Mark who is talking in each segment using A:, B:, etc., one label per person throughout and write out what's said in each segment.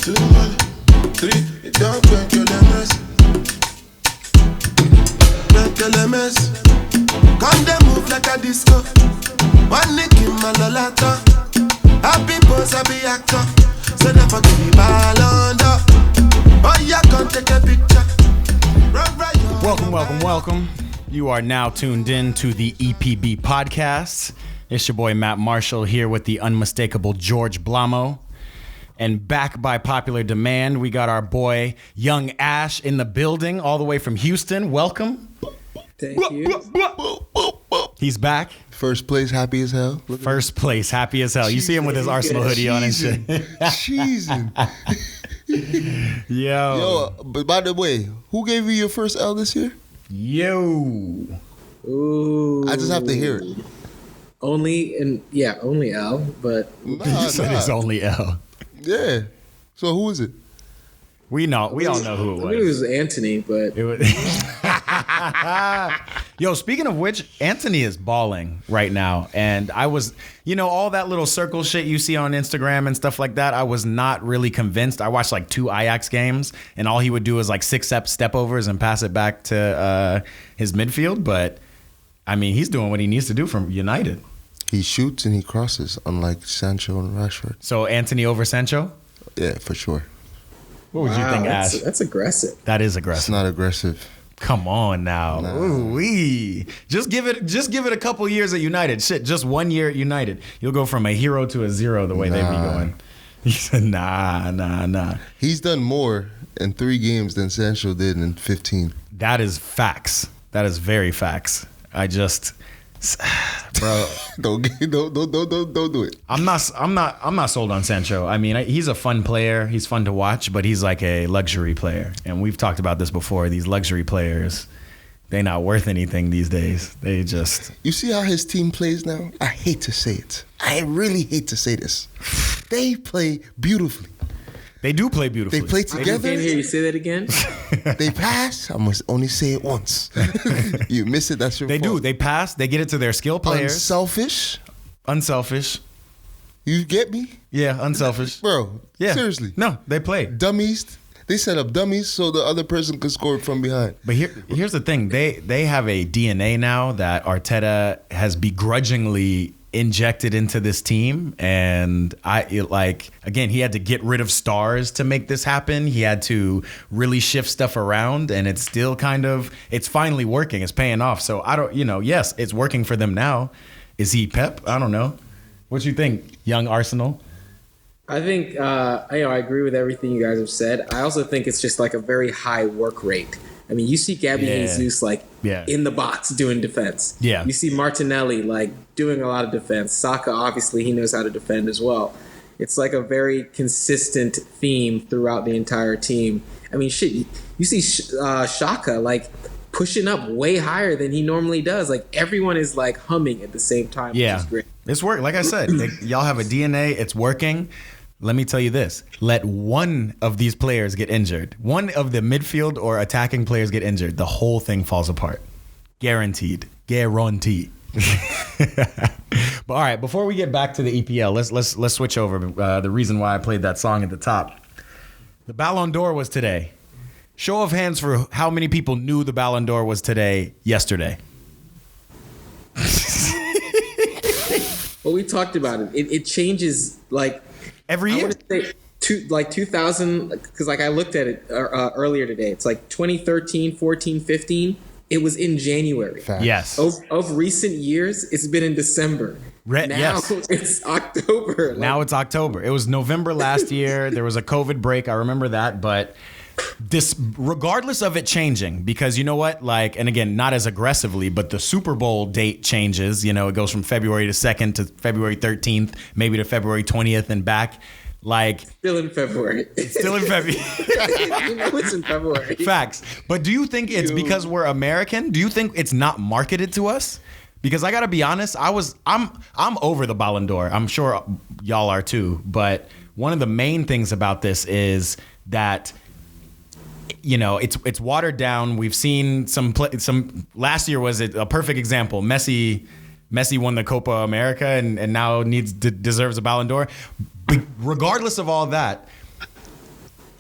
A: 2, 1, 3, it don't break your lemons. Break your lemons. Come they move like a disco. One nick in my lolata. Happy pose, happy actor. So never give me Ballon d'Or. Oh yeah, come take a picture.
B: Welcome. You are now tuned in to the EPB podcast. It's your boy Matt Marshall here with the unmistakable George Blamo. And back by popular demand, we got our boy Young Ash in the building, all the way from Houston. Welcome.
C: Thank you.
B: He's back.
D: First place, happy as hell.
B: First place, happy as hell. You see him with his Arsenal hoodie on and shit.
D: Cheesing.
B: Yo,
D: but by the way, who gave you your first L this year?
B: Yo.
C: Ooh.
D: I just have to hear it.
C: Only L, but
B: You said it's only L.
D: Yeah. So who is it?
B: We all know who it
C: I think
B: was.
C: it was Anthony, but
B: It was. Yo, speaking of which, Anthony is balling right now. And I was, all that little circle shit you see on Instagram and stuff like that, I was not really convinced. I watched like 2 Ajax games and all he would do is like 6 step overs and pass it back to his midfield. But I mean, he's doing what he needs to do from United.
D: He shoots and he crosses, unlike Sancho and Rashford.
B: So Anthony over Sancho?
D: Yeah, for sure.
B: What would you think, Ash?
C: That's aggressive.
B: That is
D: It's
B: aggressive.
D: not aggressive.
B: Come on now.
D: Nah.
B: Ooh-wee. Just give it a couple years at United. Shit, just 1 year at United. You'll go from a hero to a zero the way they be going. He said, nah.
D: He's done more in 3 games than Sancho did in 15.
B: That is facts. That is very facts. Bro,
D: Don't do it.
B: I'm not sold on Sancho. I mean, he's a fun player. He's fun to watch, but he's like a luxury player. And we've talked about this before. These luxury players, they're not worth anything these days. They just...
D: You see how his team plays now? I hate to say it. I really hate to say this. They play beautifully.
B: They do play beautifully.
D: They play
C: I
D: together.
C: can't hear you say that again.
D: They pass. I must only say it once. You miss it, that's your
B: They
D: fault.
B: do. They pass. They get it to their skill players. Unselfish.
D: You get me?
B: Yeah, unselfish.
D: Bro,
B: Yeah.
D: seriously.
B: No, they play.
D: Dummies. They set up dummies so the other person could score from behind.
B: But here's the thing. They have a DNA now that Arteta has begrudgingly injected into this team, and again, he had to get rid of stars to make this happen. He had to really shift stuff around, and it's still it's finally working. It's paying off. So I don't, yes, it's working for them now. Is he Pep? I don't know. What you think, young Arsenal?
C: I think I agree with everything you guys have said. I also think it's just like a very high work rate. I mean, you see Gabby Jesus in the box doing defense.
B: Yeah.
C: You see Martinelli doing a lot of defense. Saka, obviously, he knows how to defend as well. It's like a very consistent theme throughout the entire team. I mean, shit, you see Xhaka pushing up way higher than he normally does. Everyone is humming at the same time.
B: Yeah,
C: which is great.
B: It's work. Like I said, y'all have a DNA. It's working. Let me tell you this. Let one of these players get injured. One of the midfield or attacking players get injured. The whole thing falls apart. Guaranteed. Guarantee. But all right, before we get back to the EPL, let's switch over. The reason why I played that song at the top. The Ballon d'Or was today. Show of hands for how many people knew the Ballon d'Or was today yesterday.
C: Well, we talked about it. It changes
B: Every
C: I
B: year.
C: want to say 2000, because I looked at it earlier today. It's 2013, 14, 15. It was in January.
D: Facts.
B: Yes.
C: Of recent years, it's been in December. Now
B: yes.
C: it's October.
B: Now it's October. It was November last year. There was a COVID break. I remember that. But this, regardless of it changing, because you know what? And again, not as aggressively, but the Super Bowl date changes. It goes from February 2nd to February 13th, maybe to February 20th and back.
C: Still in February.
B: Still in February.
C: It's in February.
B: Facts. But do you think it's because we're American? Do you think it's not marketed to us? Because I gotta be honest, I'm over the Ballon d'Or. I'm sure y'all are too. But one of the main things about this is that it's watered down. We've seen some last year was a perfect example. Messi won the Copa America and now deserves a Ballon d'Or. Regardless of all that,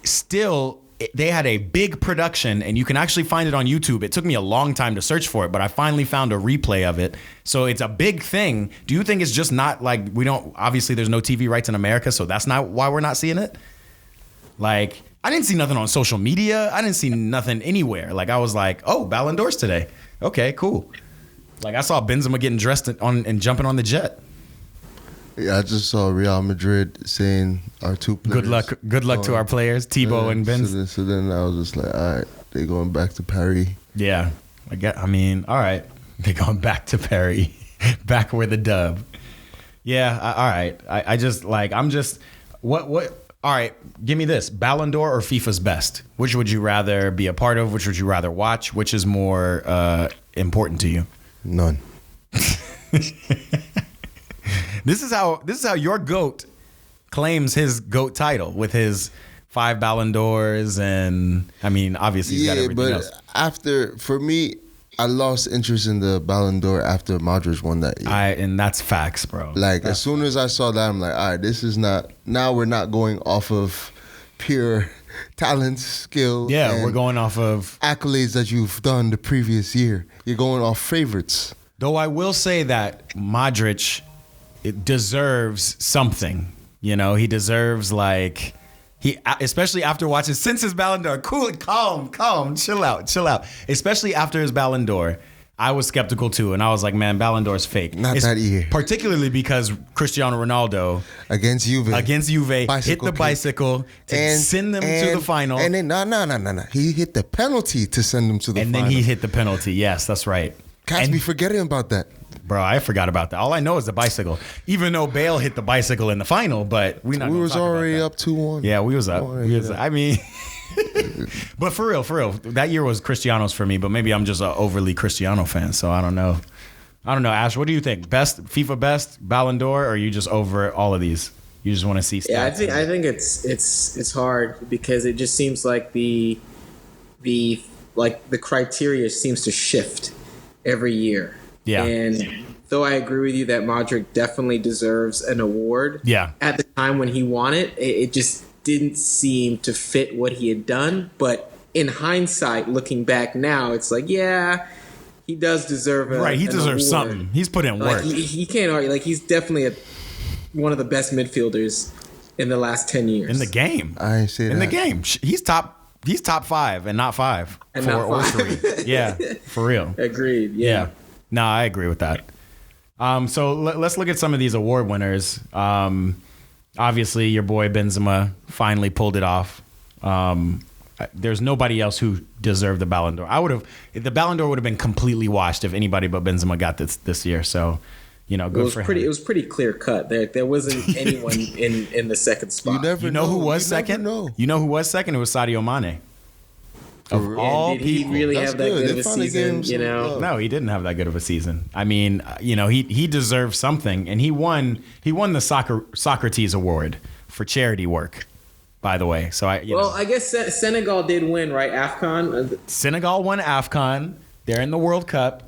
B: still, they had a big production, and you can actually find it on YouTube. It took me a long time to search for it, but I finally found a replay of it. So it's a big thing. Do you think it's just not like obviously there's no TV rights in America, so that's not why we're not seeing it? Like, I didn't see nothing on social media. I didn't see nothing anywhere. Like, I was like, oh, Ballon d'Or's today. Okay, cool. Like, I saw Benzema getting dressed and jumping on the jet.
D: Yeah, I just saw Real Madrid saying our two players.
B: Good luck to our players, Thibaut and Benzema.
D: So then I was just like, all right, they're going back to Paris.
B: Yeah, I mean, all right, they're going back to Paris, back where the dub. Yeah, all right. What? All right, give me this: Ballon d'Or or FIFA's best? Which would you rather be a part of? Which would you rather watch? Which is more important to you?
D: None.
B: This is how your GOAT claims his GOAT title with his 5 Ballon d'Ors, and I mean, obviously he's got everything else.
D: For me, I lost interest in the Ballon d'Or after Modric won that year.
B: And that's facts, bro.
D: Like, as soon as I saw that, I'm like, all right, this is not. Now we're not going off of pure talent, skill.
B: Yeah, we're going off of
D: accolades that you've done the previous year. You're going off favorites.
B: Though I will say that Modric, it deserves something. You know, he deserves, like, especially after watching since his Ballon d'Or. Cool, calm, chill out. Especially after his Ballon d'Or, I was skeptical too, and I was like, man, Ballon d'Or's fake.
D: Not that year.
B: Particularly because Cristiano Ronaldo
D: against Juve
B: hit the bicycle to send them to the final.
D: And then no. He hit the penalty to send them to the final.
B: And then he hit the penalty. Yes, that's right.
D: Can't be forgetting about that.
B: Bro, I forgot about that. All I know is the bicycle. Even though Bale hit the bicycle in the final, but we
D: was already up 2-1.
B: Yeah, we was up. I mean, but for real, that year was Cristiano's for me. But maybe I'm just an overly Cristiano fan, so I don't know. Ash, what do you think? Best FIFA best Ballon d'Or, or are you just over all of these? You just want to see stats?
C: Yeah, I think it's hard because it just seems like the criteria seems to shift every year.
B: Yeah.
C: And though I agree with you that Modric definitely deserves an award, at the time when he won it, it just didn't seem to fit what he had done. But in hindsight, looking back now, it's like, yeah, he does deserve
B: he deserves
C: award.
B: something. He's put in work.
C: He can't argue. Like, he's definitely one of the best midfielders in the last 10 years.
B: In the game.
D: I ain't say that.
B: In the game. He's top 5 and not 5.
C: And
B: 4
C: not 5.
B: or 3. Yeah, for real.
C: Agreed. Yeah.
B: No, I agree with that. So let's look at some of these award winners. Obviously, your boy Benzema finally pulled it off. There's nobody else who deserved the Ballon d'Or. The Ballon d'Or would have been completely washed if anybody but Benzema got this year. So, you know, good for him. It
C: was pretty clear cut. There wasn't anyone in the second spot.
B: You know who was second? You know who was second? It was Sadio Mane. Of all
C: people, did he really have that good of a season? You know,
B: no, he didn't have that good of a season. I mean, you know, he deserved something, and he won the Socrates Award for charity work. By the way, so
C: I guess Senegal did win, right? AFCON.
B: Senegal won AFCON. They're in the World Cup.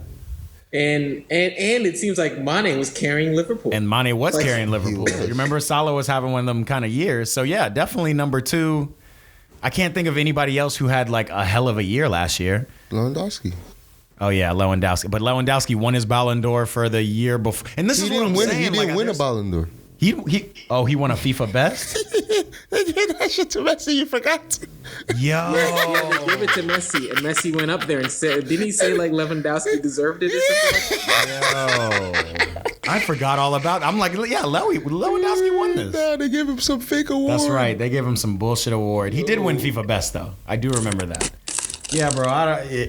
C: And it seems like Mane was carrying Liverpool.
B: And Mane was carrying Liverpool. You remember Salah was having one of them kind of years. So yeah, definitely number 2. I can't think of anybody else who had like a hell of a year last year.
D: Lewandowski.
B: Oh yeah, Lewandowski. But Lewandowski won his Ballon d'Or for the year before. And this is what I'm saying.
D: He didn't win a Ballon d'Or.
B: He won a FIFA best?
D: They gave that shit to Messi, you forgot.
B: Yo.
C: They gave it to Messi, and Messi went up there and said, didn't he say like Lewandowski deserved it or something?
B: Yo. I forgot all about it. I'm like, yeah, Lewandowski won this.
D: No, they gave him some fake award.
B: That's right. They gave him some bullshit award. He did win FIFA best, though. I do remember that. Yeah, bro.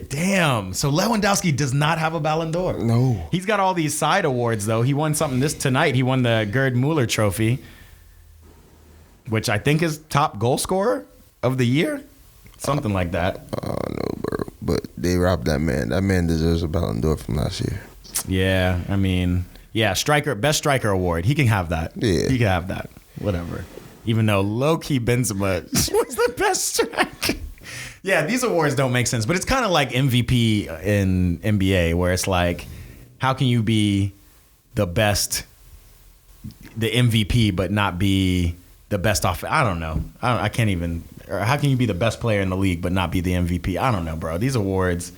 B: Damn. So Lewandowski does not have a Ballon d'Or.
D: No.
B: He's got all these side awards, though. He won something tonight. He won the Gerd Müller Trophy, which I think is top goal scorer of the year. Something like that.
D: Oh, no, bro. But they robbed that man. That man deserves a Ballon d'Or from last year.
B: Yeah, I mean, yeah, best striker award. He can have that.
D: Yeah.
B: He can have that. Whatever. Even though low-key Benzema was the best striker. Yeah, these awards don't make sense, but it's kind of like MVP in NBA, where it's like, how can you be the MVP, but not be the best off? I don't know. I can't even. or how can you be the best player in the league but not be the MVP? I don't know, bro. These awards,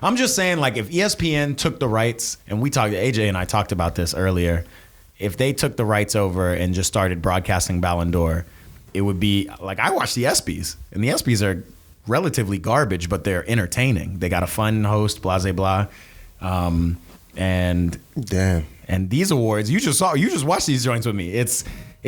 B: I'm just saying, like, if ESPN took the rights, and AJ and I talked about this earlier, if they took the rights over and just started broadcasting Ballon d'Or, it would be like, I watch the ESPYs, and the ESPYs are relatively garbage, but they're entertaining. They got a fun host, blah, blah, blah. And
D: damn.
B: And these awards, you just watched these joints with me. It's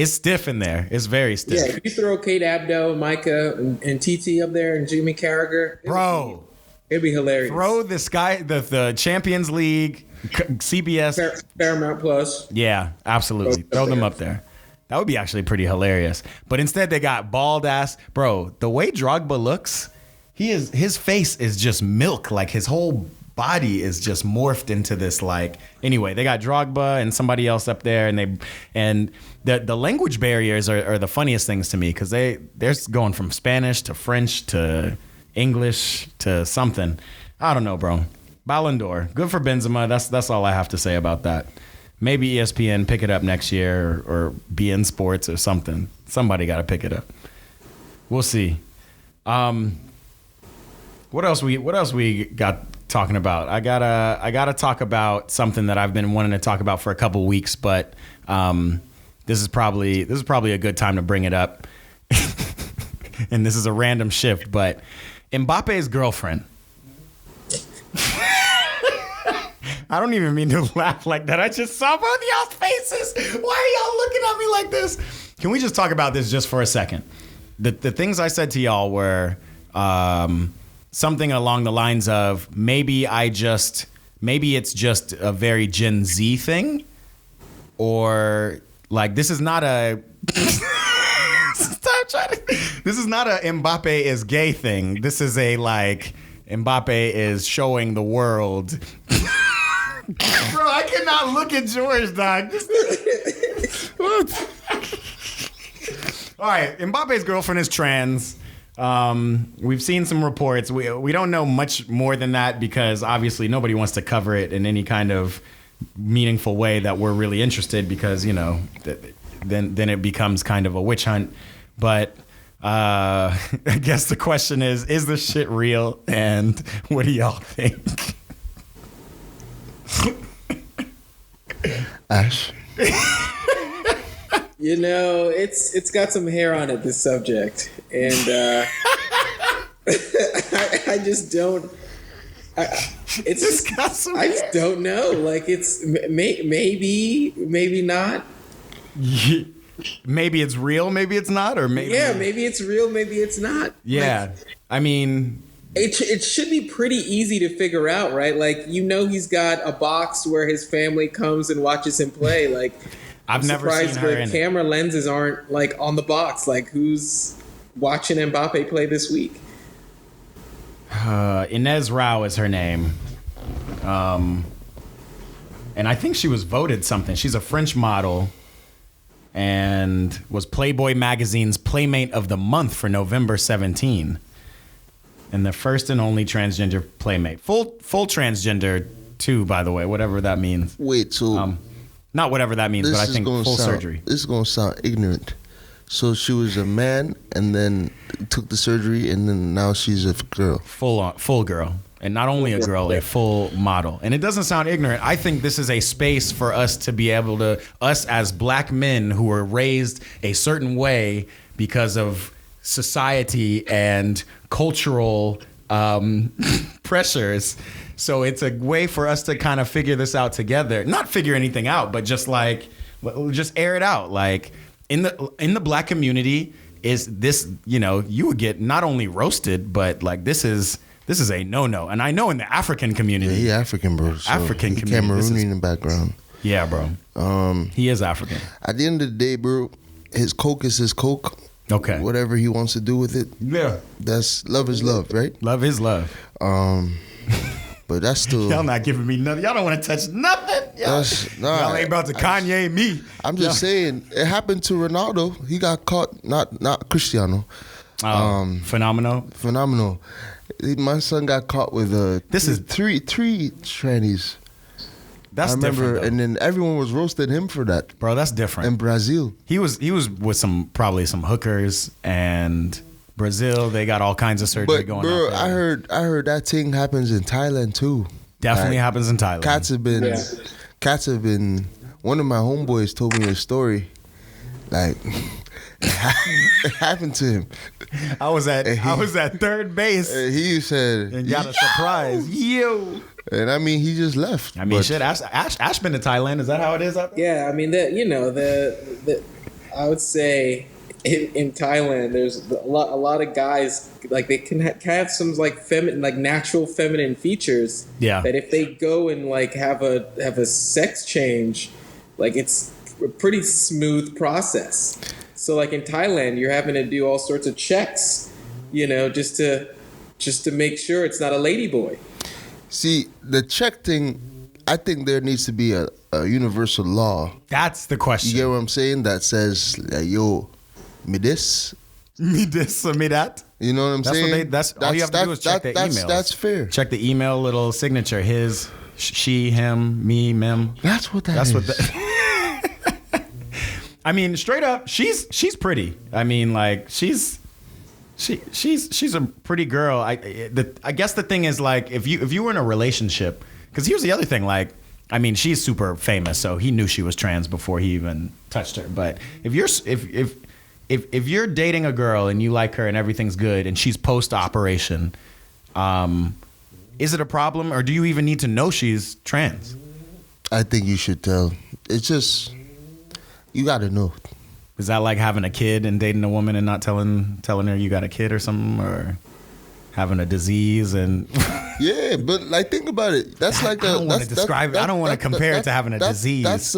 B: stiff in there. It's very stiff.
C: Yeah, if you throw Kate Abdo, Micah, and TT up there, and Jimmy Carragher,
B: bro,
C: it'd be hilarious.
B: Throw the Champions League, CBS,
C: Paramount Plus.
B: Yeah, absolutely. Throw them up there. That would be actually pretty hilarious. But instead, they got bald ass, bro. The way Drogba looks, his face is just milk. Like, his whole body is just morphed into this, like, anyway, they got Drogba and somebody else up there, and the language barriers are the funniest things to me, because they're going from Spanish to French to English to something. I don't know, bro. Ballon d'Or, good for Benzema. That's all I have to say about that. Maybe ESPN pick it up next year, or BN Sports or something. Somebody got to pick it up. We'll see. What else we got talking about? I gotta talk about something that I've been wanting to talk about for a couple weeks, but this is probably a good time to bring it up. And this is a random shift, but Mbappe's girlfriend. I don't even mean to laugh like that. I just saw both of y'all's faces. Why are y'all looking at me like this? Can we just talk about this just for a second? The things I said to y'all were something along the lines of maybe it's just a very Gen Z thing, or like this is not a this is not a Mbappe is gay thing. This is a like Mbappe is showing the world. Bro, I cannot look at George, dog. All right, Mbappe's girlfriend is trans. We've seen some reports. We don't know much more than that, because obviously nobody wants to cover it in any kind of meaningful way that we're really interested, because, you know, then it becomes kind of a witch hunt. But I guess the question is this shit real? And what do y'all think?
D: Ash?
C: You know, it's got some hair on it, this subject, and I just don't. I just don't know. Like, it's maybe not.
B: Maybe it's real, maybe it's not, or maybe
C: maybe it's real, maybe it's not.
B: Yeah, like, I mean,
C: it should be pretty easy to figure out, right? Like, you know, he's got a box where his family comes and watches him play. Like,
B: I'm never seen her in
C: camera lenses aren't like on the box. Like, who's watching Mbappe play this week?
B: Inez Rao is her name. And I think she was voted something. She's a French model and was Playboy magazine's Playmate of the Month for November 17. And the first and only transgender playmate. Full transgender too, by the way, whatever that means.
D: Wait, so
B: not whatever that means, but I think full surgery.
D: This is going to sound ignorant. So she was a man and then took the surgery, and then now she's a girl.
B: Full girl. And not only a girl, a full model. And it doesn't sound ignorant. I think this is a space for us to be able to, us as black men who were raised a certain way because of society and cultural pressures. So it's a way for us to kind of figure this out together. Not figure anything out, but just like, just air it out. Like, in the black community, is this, you know, you would get not only roasted, but like this is a no-no. And I know in the African community.
D: Yeah, he African, bro. So
B: African community.
D: Cameroonian in the background.
B: Yeah, bro. He is African.
D: At the end of the day, bro, his coke is his coke.
B: Okay.
D: Whatever he wants to do with it.
B: Yeah.
D: That's love is love, right?
B: Love is love.
D: But that's still.
B: Y'all not giving me nothing. Y'all don't want to touch nothing. Y'all ain't about to Kanye me.
D: I'm just saying, it happened to Ronaldo. He got caught, not Cristiano. Phenomenal. My son got caught with three trannies.
B: That's
D: I remember,
B: different,
D: and then everyone was roasting him for that.
B: Bro, that's different.
D: In Brazil,
B: he was with probably some hookers, and Brazil, they got all kinds of surgery
D: But
B: going
D: bro,
B: on.
D: I heard that thing happens in Thailand too.
B: Definitely
D: Like,
B: happens in Thailand.
D: Cats have been. One of my homeboys told me a story. Like it happened to him.
B: I was at third base
D: And he said
B: and got a surprise. Yo.
D: And I mean, he just left.
B: I mean,
D: But
B: shit. Ash been to Thailand. Is that how it is up there?
C: Yeah, I mean the I would say in Thailand there's a lot of guys like they can have some like natural feminine features.
B: Yeah.
C: That if they go and like have a sex change, like it's a pretty smooth process. So like in Thailand, you're having to do all sorts of checks, just to make sure it's not a ladyboy.
D: see, the check thing, I think there needs to be a universal law.
B: That's the
D: You
B: question.
D: get what I'm saying? That says, yo, me this.
B: Me this or me that.
D: You know what I'm
B: That's
D: saying?
B: what that's all you have to do is check the emails.
D: That's fair.
B: Check the email little signature. His, she, him, me, mem.
D: That's what that
B: That's
D: is.
B: what I mean, straight up, she's pretty. I mean, like she's a pretty girl. I guess the thing is like if you were in a relationship, because here's the other thing. Like, I mean, she's super famous, so he knew she was trans before he even touched her. But if you're dating a girl and you like her and everything's good and she's post operation, is it a problem or do you even need to know she's trans?
D: I think you should tell. It's just, you got to know.
B: Is that like having a kid and dating a woman and not telling her you got a kid or something, or having a disease and
D: Yeah, but like think about it. That's like
B: I don't want to describe it. I don't want to compare it to having a disease.
D: That's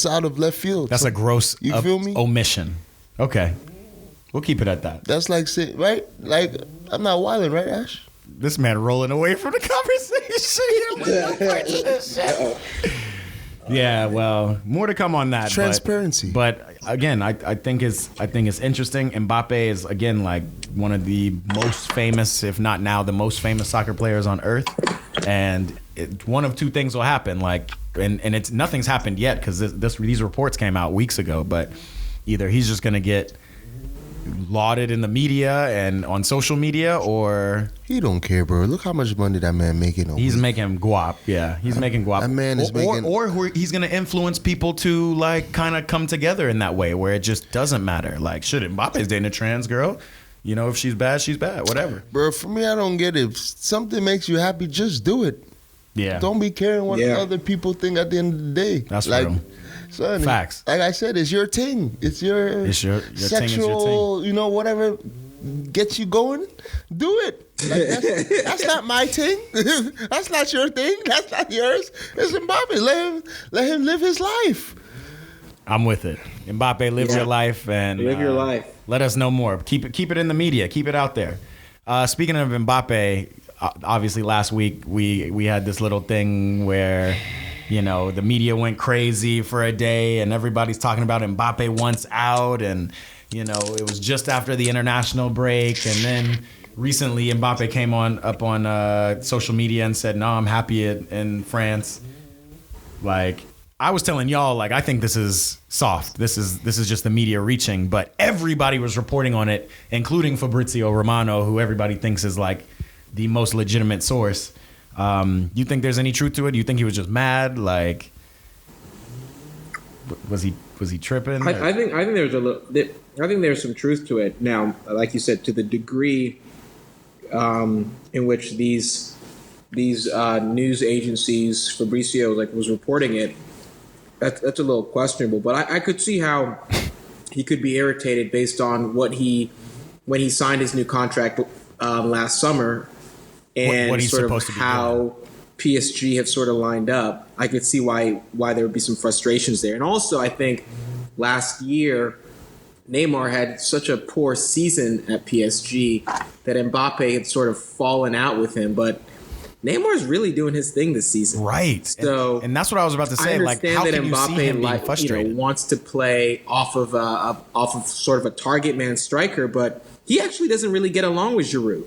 D: out of left field.
B: That's a gross
D: You feel me?
B: omission. Okay, we'll keep it at that.
D: That's like saying, right? Like I'm not wilding, right, Ash?
B: This man rolling away from the conversation. Yeah, well, more to come on that.
D: Transparency.
B: But again, I think it's interesting. Mbappe is again like one of the most famous, if not now the most famous soccer players on earth. And one of two things will happen. Like, and it's nothing's happened yet because these reports came out weeks ago. But either he's just gonna get lauded in the media and on social media, or
D: He don't care, bro. Look how much money that man making.
B: he's making guap. Yeah, he's making guap.
D: That man is making-
B: or he's gonna influence people to like kind of come together in that way where it just doesn't matter. Like, shit, Mbappe's dating a trans girl. If she's bad, she's bad. Whatever.
D: Bro, for me, I don't get it. If something makes you happy, just do it.
B: Yeah.
D: Don't be caring what
C: Yeah.
D: other people think at the end of the day.
B: That's
D: like,
B: real.
D: Son,
B: Facts.
D: Like I said, it's your thing. It's your
B: sexual
D: thing, whatever gets you going, do it. Like, that's not my thing. That's not your thing. That's not yours. It's Mbappe. Let him live his life.
B: I'm with it. Mbappe, live your life and
C: Live your life.
B: Let us know more. Keep it in the media. Keep it out there. Speaking of Mbappe, obviously last week we had this little thing where the media went crazy for a day and everybody's talking about Mbappe once out, and it was just after the international break, and then recently Mbappe came up on social media and said, "No, I'm happy in France." Like, I was telling y'all, like, I think this is soft. This is just the media reaching, but everybody was reporting on it, including Fabrizio Romano, who everybody thinks is like the most legitimate source. You think there's any truth to it? You think he was just mad? Like, was he tripping?
C: I think there's I think there's some truth to it. Now, like you said, to the degree in which these news agencies, Fabrizio was reporting it, that's a little questionable. But I could see how he could be irritated based on when he signed his new contract last summer. And
B: what he's
C: sort of
B: supposed to be
C: how PSG have sort of lined up, I could see why there would be some frustrations there. And also, I think last year, Neymar had such a poor season at PSG that Mbappe had sort of fallen out with him. But Neymar's really doing his thing this season.
B: Right.
C: So
B: and that's what I was about to say.
C: I
B: Like,
C: understand
B: how
C: that
B: can you see him being frustrated?
C: wants to play off of sort of a target man striker, but he actually doesn't really get along with Giroud.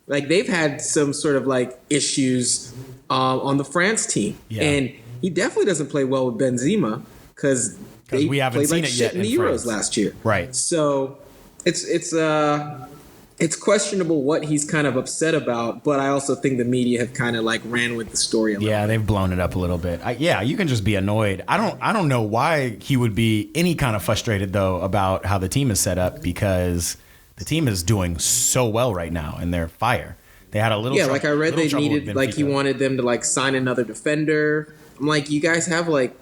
C: Like, they've had some sort of issues on the France team, and he definitely doesn't play well with Benzema because they
B: we haven't
C: played
B: seen
C: like
B: it
C: shit
B: yet
C: in the
B: in
C: Euros
B: France.
C: last year.
B: Right.
C: So It's questionable what he's kind of upset about, but I also think the media have kind of like ran with the story a little.
B: Yeah, they've blown it up a little bit. You can just be annoyed. I don't know why he would be any kind of frustrated though about how the team is set up, because the team is doing so well right now and they're fire. They had a little
C: like I read they needed, like he wanted them to like sign another defender. I'm like, you guys have like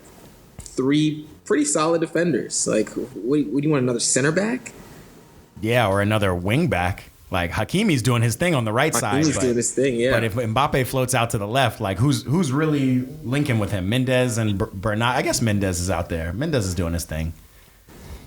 C: 3 pretty solid defenders. Like, what do you want, another center back?
B: Yeah, or another wing back. Like Hakimi's doing his thing on the right side.
C: Hakimi's doing his thing, yeah.
B: But if Mbappe floats out to the left, like who's really linking with him? Mendes and Bernat. I guess Mendes is out there. Mendes is doing his thing.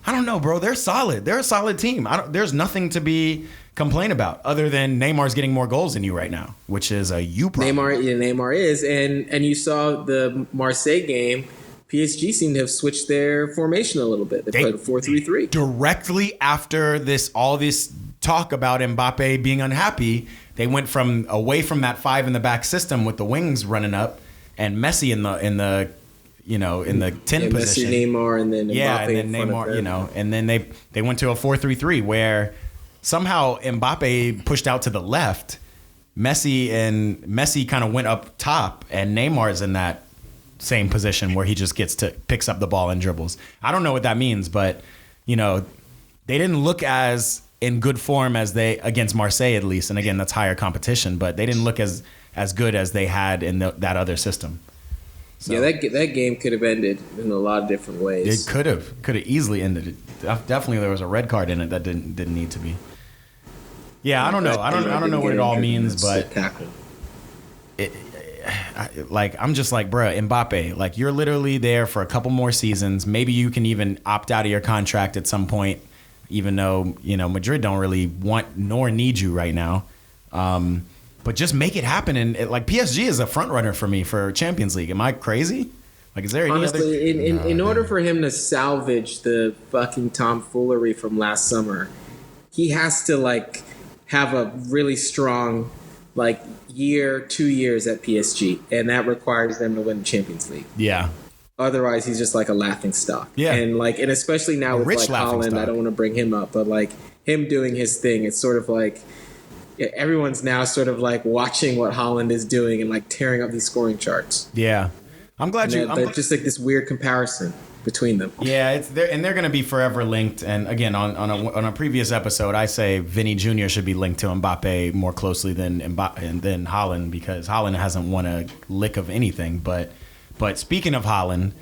B: I don't know, bro. They're solid. They're a solid team. There's nothing to be complained about other than Neymar's getting more goals than you right now, which is a you problem.
C: Neymar is, and you saw the Marseille game. PSG seemed to have switched their formation a little bit. They played a 4-3-3.
B: Directly after all this talk about Mbappe being unhappy, they went away from that 5 in the back system with the wings running up and Messi in the 10 position.
C: Messi, Neymar, and then Mbappe
B: and then Neymar, and then they went to a 4-3-3 where somehow Mbappe pushed out to the left. Messi kind of went up top, and Neymar's in that same position where he just picks up the ball and dribbles. I don't know what that means, but they didn't look as in good form as they against Marseille, at least. And again, that's higher competition, but they didn't look as good as they had in that other system. So,
C: yeah, that game could have ended in a lot of different ways.
B: It could have easily ended it. Definitely, there was a red card in it that didn't need to be. Yeah, I don't know. I don't know what it all means, but I'm just like, bruh, Mbappe, like you're literally there for a couple more seasons. Maybe you can even opt out of your contract at some point, even though, Madrid don't really want nor need you right now. But just make it happen. And PSG is a front runner for me for Champions League. Am I crazy? Like, is there any
C: honestly, in order for him to salvage the fucking tomfoolery from last summer, he has to like have a really strong year, 2 years at PSG, and that requires them to win the Champions League.
B: Yeah.
C: Otherwise, he's just like a laughing stock.
B: Yeah.
C: And especially now with Haaland, stock. I don't want to bring him up, but him doing his thing, it's sort of like everyone's now sort of like watching what Haaland is doing and tearing up these scoring charts.
B: Yeah. I'm glad
C: just like this weird comparison between them.
B: Yeah, they're going to be forever linked. And again, on a previous episode, I say Vinny Jr. should be linked to Mbappe more closely than Haaland, because Haaland hasn't won a lick of anything. But speaking of Haaland,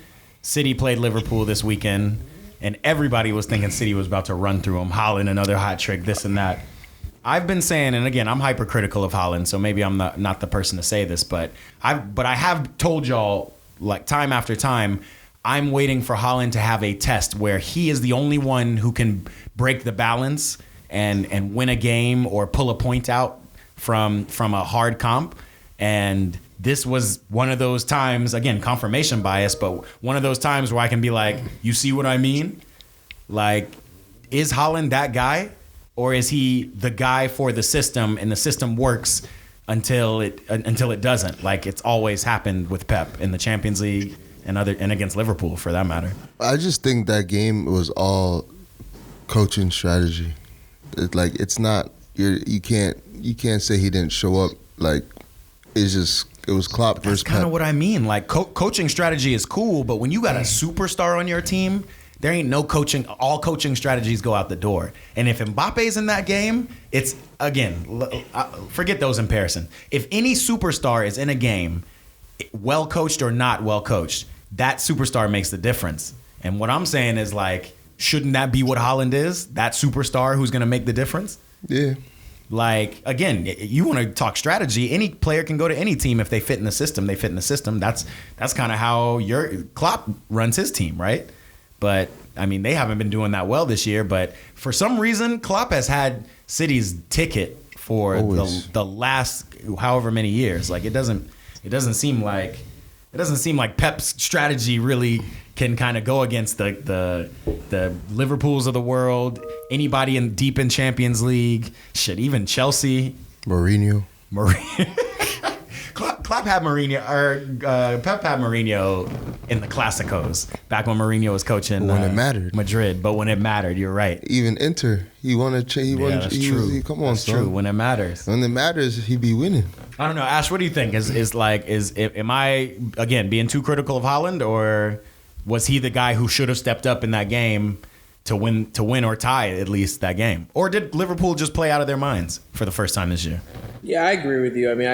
B: City played Liverpool this weekend, and everybody was thinking City was about to run through them. Haaland, another hat trick, this and that. I've been saying, and again, I'm hypercritical of Haaland, so maybe I'm not the person to say this, but I have told y'all time after time, I'm waiting for Haaland to have a test where he is the only one who can break the balance and win a game or pull a point out from a hard comp. And this was one of those times, again, confirmation bias, but one of those times where I can be like, you see what I mean? Is Haaland that guy? Or is he the guy for the system, and the system works until it doesn't? Like it's always happened with Pep in the Champions League and against Liverpool for that matter.
D: I just think that game was all coaching strategy. It's not you can't say he didn't show up. It was Klopp versus Pep.
B: That's kind of what I mean. Coaching strategy is cool, but when you got a superstar on your team, there ain't no coaching. All coaching strategies go out the door. And if Mbappe's in that game, it's, again, forget those in comparison. If any superstar is in a game, well coached or not well coached, that superstar makes the difference. And what I'm saying is shouldn't that be what Haaland is? That superstar who's going to make the difference?
D: Yeah.
B: Again, you want to talk strategy. Any player can go to any team if they fit in the system. They fit in the system. That's kind of how your Klopp runs his team, right? But, I mean, they haven't been doing that well this year. But for some reason, Klopp has had City's ticket for the last however many years. It doesn't seem like Pep's strategy really can kind of go against the Liverpools of the world, anybody deep in Champions League, shit, even Chelsea.
D: Mourinho.
B: Klopp Pep had Mourinho in the Clásicos back when Mourinho was coaching
D: When it mattered.
B: Madrid. But when it mattered, you're right.
D: Even Inter, he won a change.
B: That's true.
D: Come on,
B: that's
D: son.
B: true. When it matters.
D: When it matters, he be winning.
B: I don't know, Ash. What do you think? Am I again being too critical of Haaland, or was he the guy who should have stepped up in that game to win or tie at least that game, or did Liverpool just play out of their minds for the first time this year?
C: Yeah, I agree with you. I mean,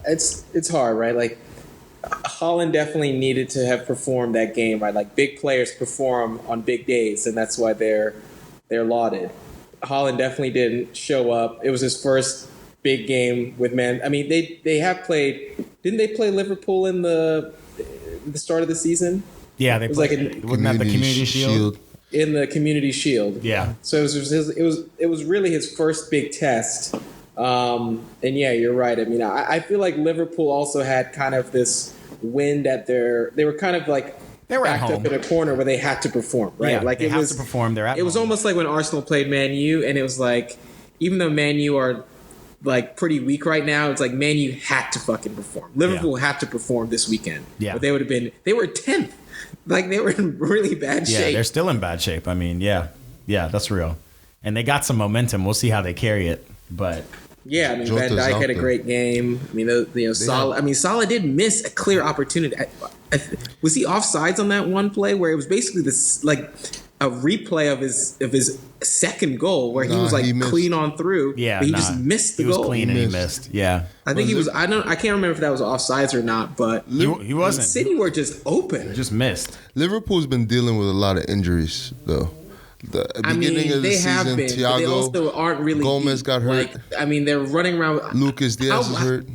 C: it's hard, right? Like, Haaland definitely needed to have performed that game, right? Like, big players perform on big days, and that's why they're lauded. Haaland definitely didn't show up. It was his first big game with Man. I mean, they have played. Didn't they play Liverpool in the start of the season?
B: Yeah, they played. Wasn't that the Community Shield?
C: In the Community Shield.
B: Yeah.
C: So it was really his first big test. And yeah, you're right. I mean, I feel like Liverpool also had kind of this wind at they were kind of like
B: they were
C: backed
B: at home.
C: up in a corner where they had to perform, right?
B: Yeah,
C: like
B: they have to perform. They're at
C: It was
B: home.
C: almost like when Arsenal played Man U, and it was like, even though Man U are like pretty weak right now, it's like Man U had to fucking perform. Liverpool had to perform this weekend.
B: Yeah.
C: But they were 10th. Like, they were in really bad shape.
B: Yeah, they're still in bad shape. I mean, yeah, that's real. And they got some momentum. We'll see how they carry it. But
C: yeah, I mean,
D: Jota's
C: Van Dijk
D: out
C: had a
D: there.
C: great game. I mean, Salah. I mean, Salah did miss a clear opportunity. Was he offsides on that one play where it was basically this like a replay of his second goal where he was like
D: he missed.
C: clean on through?
B: yeah,
C: but he just missed the
B: he was
C: goal.
B: clean and he
D: missed.
B: missed. Yeah,
C: I think he was. I can't remember if that was offsides or not, but
B: he wasn't.
C: City were just open.
B: Just missed.
D: Liverpool's been dealing with a lot of injuries, though. The beginning of the
C: they
D: season,
C: have been, but they
D: Thiago
C: also aren't really
D: Gomez
C: deep.
D: got hurt.
C: Like, I mean, they're running around.
D: Lucas Diaz is hurt.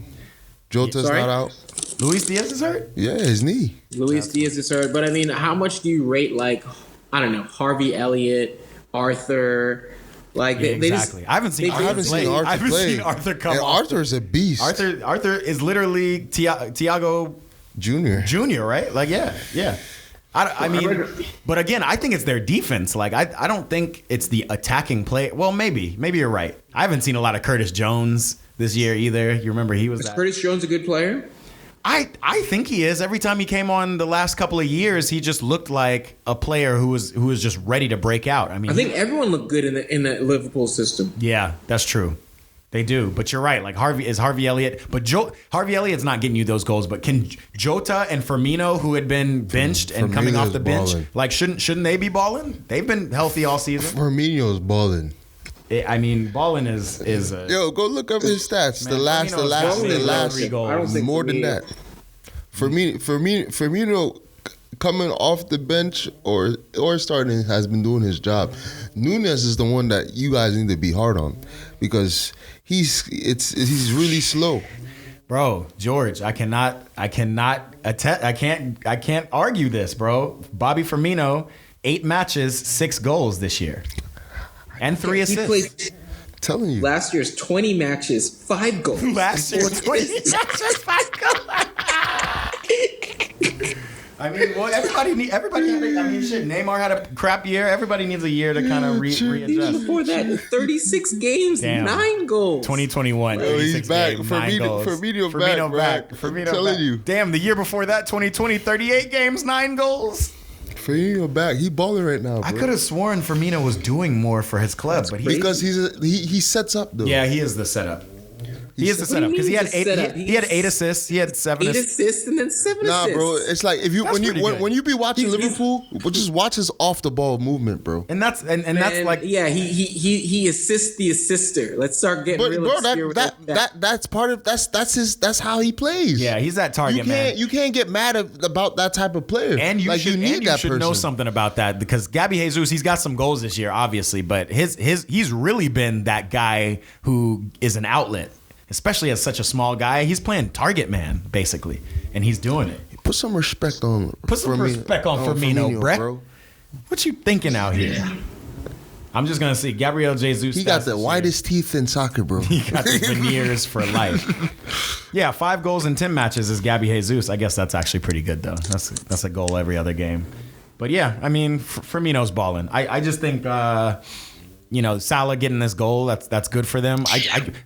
D: Jota's
C: Sorry?
D: not out.
B: Luis Diaz is hurt.
D: Yeah, his knee.
C: Luis Diaz is hurt, but I mean, how much do you rate, like, I don't know, Harvey Elliott, Arthur? Like,
B: Yeah,
C: they
B: exactly.
C: just,
B: I haven't seen.
D: I haven't seen Arthur
B: I haven't
D: play.
B: seen Arthur come.
D: And
B: off.
D: Arthur's a beast.
B: Arthur is literally Thiago
D: Junior.
B: Junior, right? Like, yeah. I mean, but again, I think it's their defense. Like, I don't think it's the attacking play. Well, maybe you're right. I haven't seen a lot of Curtis Jones this year either. You remember he was
C: is
B: that.
C: Curtis Jones a good player?
B: I think he is. Every time he came on the last couple of years, he just looked like a player who was just ready to break out. I mean,
C: I think everyone looked good in the Liverpool system.
B: yeah, that's true. They do, but you're right. Like Harvey Elliott, but Harvey Elliott's not getting you those goals. But can Jota and Firmino, who had been benched and coming off the bench,
D: balling.
B: like shouldn't they be balling? They've been healthy all season.
D: Firmino's balling.
B: I mean, balling is a,
D: Yo, go look up his stats.
B: Man,
D: the last,
B: three goals.
C: I don't think
D: more than
C: Firmino-
D: that. Firmino coming off the bench or starting has been doing his job. Nunez is the one that you guys need to be hard on because he's really slow.
B: bro. George, I can't argue this, bro. Bobby Firmino, 8 matches, 6 goals this year, and 3
C: He
B: assists.
C: played
D: Telling you.
C: last year's 20 matches, 5 goals.
B: Last year, 20 matches, 5 goals. I mean, well, everybody had I mean, shit, Neymar had a crap year. Everybody needs a year to kind of
C: Even
B: readjust.
C: before that, 36 games,
B: Damn.
C: 9 goals.
B: 2021,
D: Bro, he's
B: 36
D: back.
B: games, 9 goals.
D: Firmino back, bro. I'm
B: Firmino
D: telling
B: back.
D: you.
B: Damn, the year before that, 2020, 38 games, 9 goals.
D: Firmino back. He balling right now, bro.
B: I could have sworn Firmino was doing more for his club, but he
D: because he sets up though.
B: yeah, he is the setup. He is the
C: What do
B: setup
C: you
B: because he
C: mean
B: had
C: he's the
B: 8.
C: setup?
B: He had 8 assists. He had 7
C: 8
B: assists.
C: assists and then 7
D: Nah,
C: assists.
D: bro. It's like if you
B: That's pretty good.
D: when you be watching
C: He's-
D: Liverpool, just watch his off the ball movement, bro.
B: And that's that's
C: And,
B: like
C: yeah, he assists the assister. Let's start getting
D: But
C: real
D: bro,
C: obscure with
D: that's part of that's how he plays.
B: yeah, he's that target man.
D: You can't get mad about that type of player.
B: And you should
D: need that person.
B: know something about that because Gabby Jesus, he's got some goals this year, obviously, but he's really been that guy who is an outlet, especially as such a small guy. He's playing target man basically, and he's doing it.
D: Put some respect on.
B: Put some respect on Firmino, bro. What you thinking out here? I'm just gonna see Gabriel Jesus.
D: He got
B: stats
D: the
B: this year.
D: whitest teeth in soccer, bro.
B: He got the veneers for life. Yeah, 5 goals in 10 matches is Gabby Jesus. I guess that's actually pretty good though. That's a goal every other game. But yeah, I mean, Firmino's balling. I just think, Salah getting this goal, that's good for them.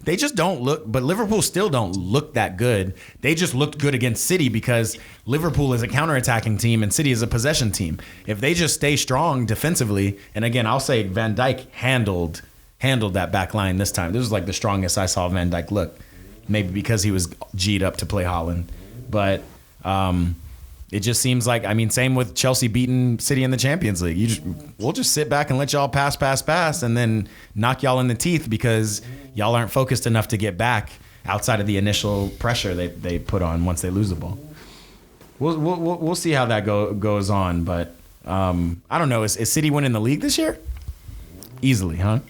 B: They just don't look, but Liverpool still don't look that good. They just looked good against City because Liverpool is a counterattacking team and City is a possession team. If they just stay strong defensively, and again, I'll say Van Dijk handled that back line this time. This was like the strongest I saw Van Dijk look. Maybe because he was G'd up to play Haaland. But it just seems like, same with Chelsea beating City in the Champions League. We'll just sit back and let y'all pass, and then knock y'all in the teeth because y'all aren't focused enough to get back outside of the initial pressure they put on once they lose the ball. We'll see how that goes on, but I don't know. Is City winning the league this year? Easily, huh?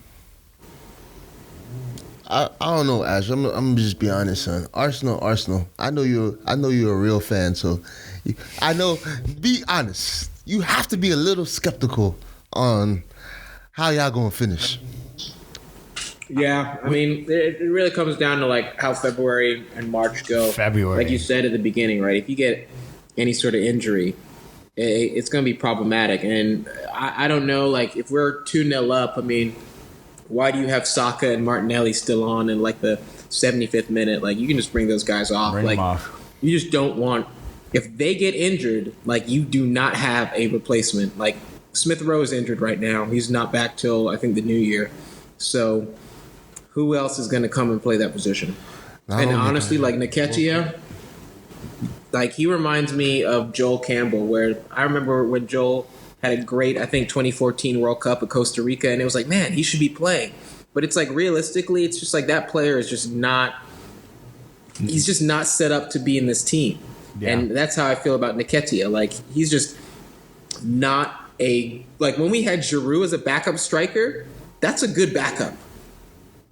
D: I don't know, Ash. I'm gonna just be honest, son. Arsenal. I know you're a real fan, so I know. Be honest. You have to be a little skeptical on how y'all gonna finish.
C: Yeah, it really comes down to like how February and March go.
B: February,
C: like you said at the beginning, right? If you get any sort of injury, it's going to be problematic. And I don't know, like if we're 2-0 up, why do you have Saka and Martinelli still on in like the 75th minute? Like you can just bring those guys off.
B: Them off.
C: You just don't want, if they get injured, like you do not have a replacement. Like Smith Rowe is injured right now. He's not back till I think the new year. So who else is going to come and play that position? And honestly, like Nketiah, like he reminds me of Joel Campbell, where I remember when Joel had a great, I think, 2014 World Cup at Costa Rica, and it was like, man, he should be playing. But it's like, realistically, it's just like that player is just not, he's just not set up to be in this team. Yeah. And that's how I feel about Nketiah. Like, he's just not like when we had Giroud as a backup striker, that's a good backup.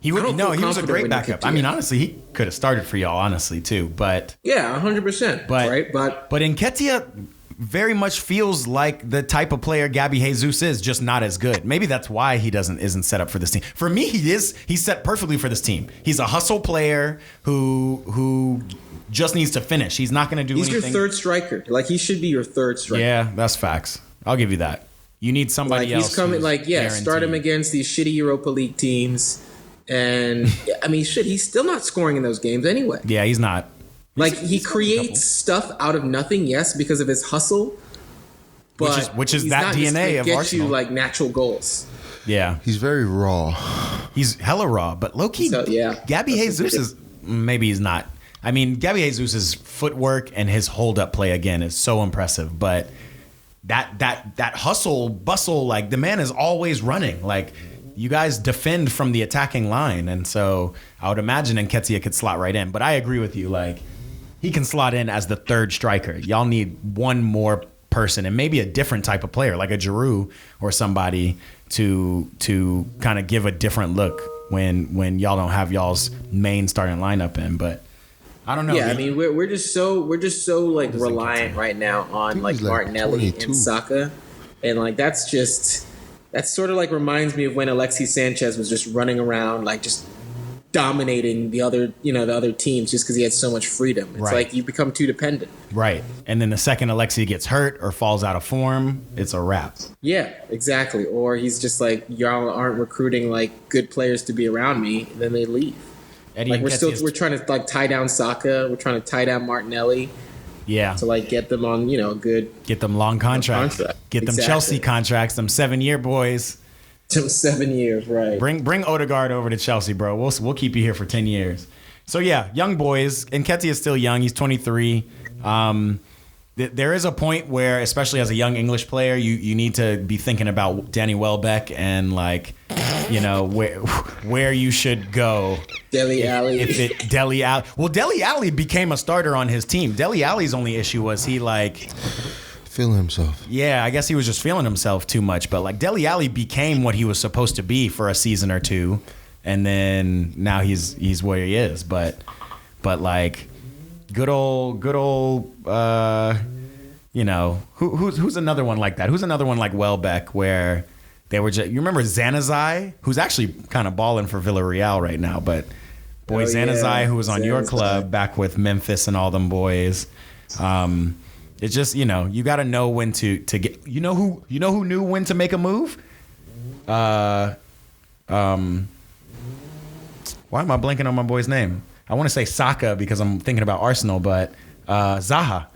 B: He was a great backup. Honestly, he could have started for y'all, honestly, too. But
C: yeah, 100%. Right? But
B: Nketiah very much feels like the type of player Gabby Jesus is, just not as good. Maybe that's why he isn't set up for this team. For me, he's set perfectly for this team. He's a hustle player who just needs to finish. He's not going to do anything.
C: He's your third striker. Like, he should be your third striker.
B: Yeah, that's facts. I'll give you that. You need somebody else.
C: He's coming, start him against these shitty Europa League teams. And, he's still not scoring in those games anyway.
B: Yeah, he's not.
C: Like, he creates stuff out of nothing, yes, because of his hustle. But
B: which is that DNA of Arsenal.
C: Get you, like, natural goals.
B: Yeah.
D: He's very raw.
B: He's hella raw. But low-key, Gabby Jesus is... Maybe he's not. Gabby Jesus' footwork and his hold-up play, again, is so impressive. But that hustle, bustle, like, the man is always running. Like... You guys defend from the attacking line, and so I would imagine Nketiah could slot right in. But I agree with you, like he can slot in as the third striker. Y'all need one more person and maybe a different type of player, like a Giroud or somebody to kind of give a different look when y'all don't have y'all's main starting lineup in. But I don't know.
C: Yeah, we're just so like reliant right now on like Martinelli and Saka, and like that's sort of like reminds me of when Alexis Sanchez was just running around, like just dominating the other teams just because he had so much freedom. It's like you become too dependent.
B: Right. And then the second Alexis gets hurt or falls out of form, it's a wrap.
C: Yeah, exactly. Or he's just like, y'all aren't recruiting like good players to be around me, and then they leave. Like we're trying to like tie down Saka, we're trying to tie down Martinelli.
B: Yeah.
C: To like get them on,
B: get them long contracts. Get them Chelsea contracts, them 7-year boys.
C: Them 7 years, right.
B: Bring Odegaard over to Chelsea, bro. We'll keep you here for 10 years. So yeah, young boys. Nketiah is still young. He's 23. There is a point where, especially as a young English player, you need to be thinking about Danny Welbeck and like, where you should go.
C: Dele Alli.
B: Dele Alli. Well, Dele Alli became a starter on his team. Dele Alli's only issue was he like
D: feeling himself.
B: Yeah, I guess he was just feeling himself too much. But like Dele Alli became what he was supposed to be for a season or two, and then now he's where he is. But like good old. Who's another one like that? Who's another one like Welbeck where they were just, you remember Zanazai, who's actually kind of balling for Villarreal right now, but Zanazai, who was on your club back with Memphis and all them boys. It's just, you got to know when to get, who knew when to make a move? Why am I blanking on my boy's name? I want to say Saka because I'm thinking about Arsenal, but Zaha.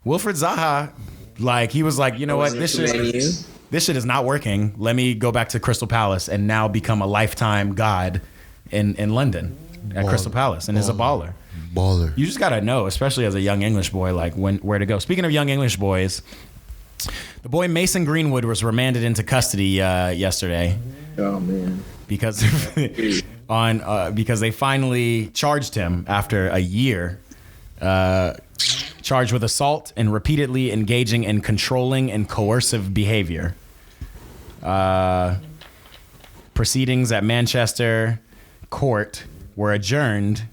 B: Wilfred Zaha, like he was like, you know what, this shit is not working. Let me go back to Crystal Palace and now become a lifetime god in London at Crystal Palace and is a baller.
D: Baller.
B: You just gotta know, especially as a young English boy, like where to go. Speaking of young English boys, the boy Mason Greenwood was remanded into custody yesterday.
C: Oh man!
B: Because because they finally charged him after a year, charged with assault and repeatedly engaging in controlling and coercive behavior. Proceedings at Manchester court were adjourned,